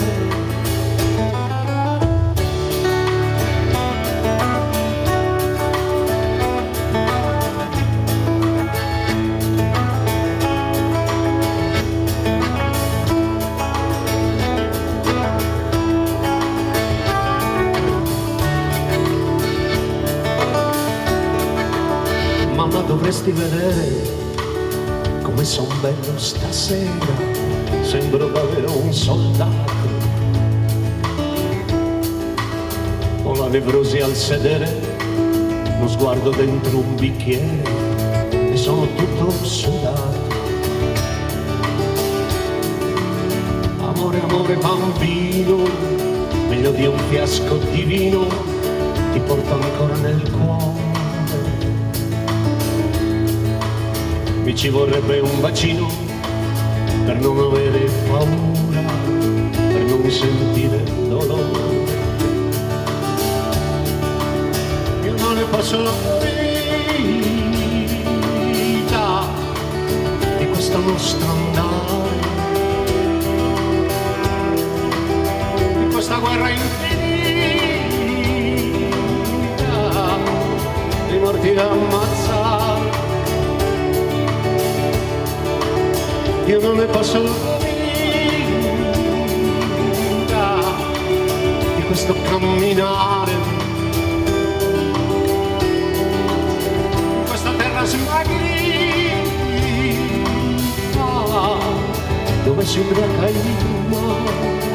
Dovresti vedere come son bello stasera, sembro davvero un soldato. Ho la nevrosi al sedere, lo sguardo dentro un bicchiere e sono tutto sudato. Amore, amore bambino, meglio di un fiasco di vino, ti porto ancora nel cuore. Mi ci vorrebbe un bacino per non avere paura, per non sentire dolore. Io non ne posso la vita di questo nostro andare, di questa guerra infinita, dei morti da ammazzare. Io non ne posso vita di questo camminare in questa terra smagrita dove si ubriaca il mare,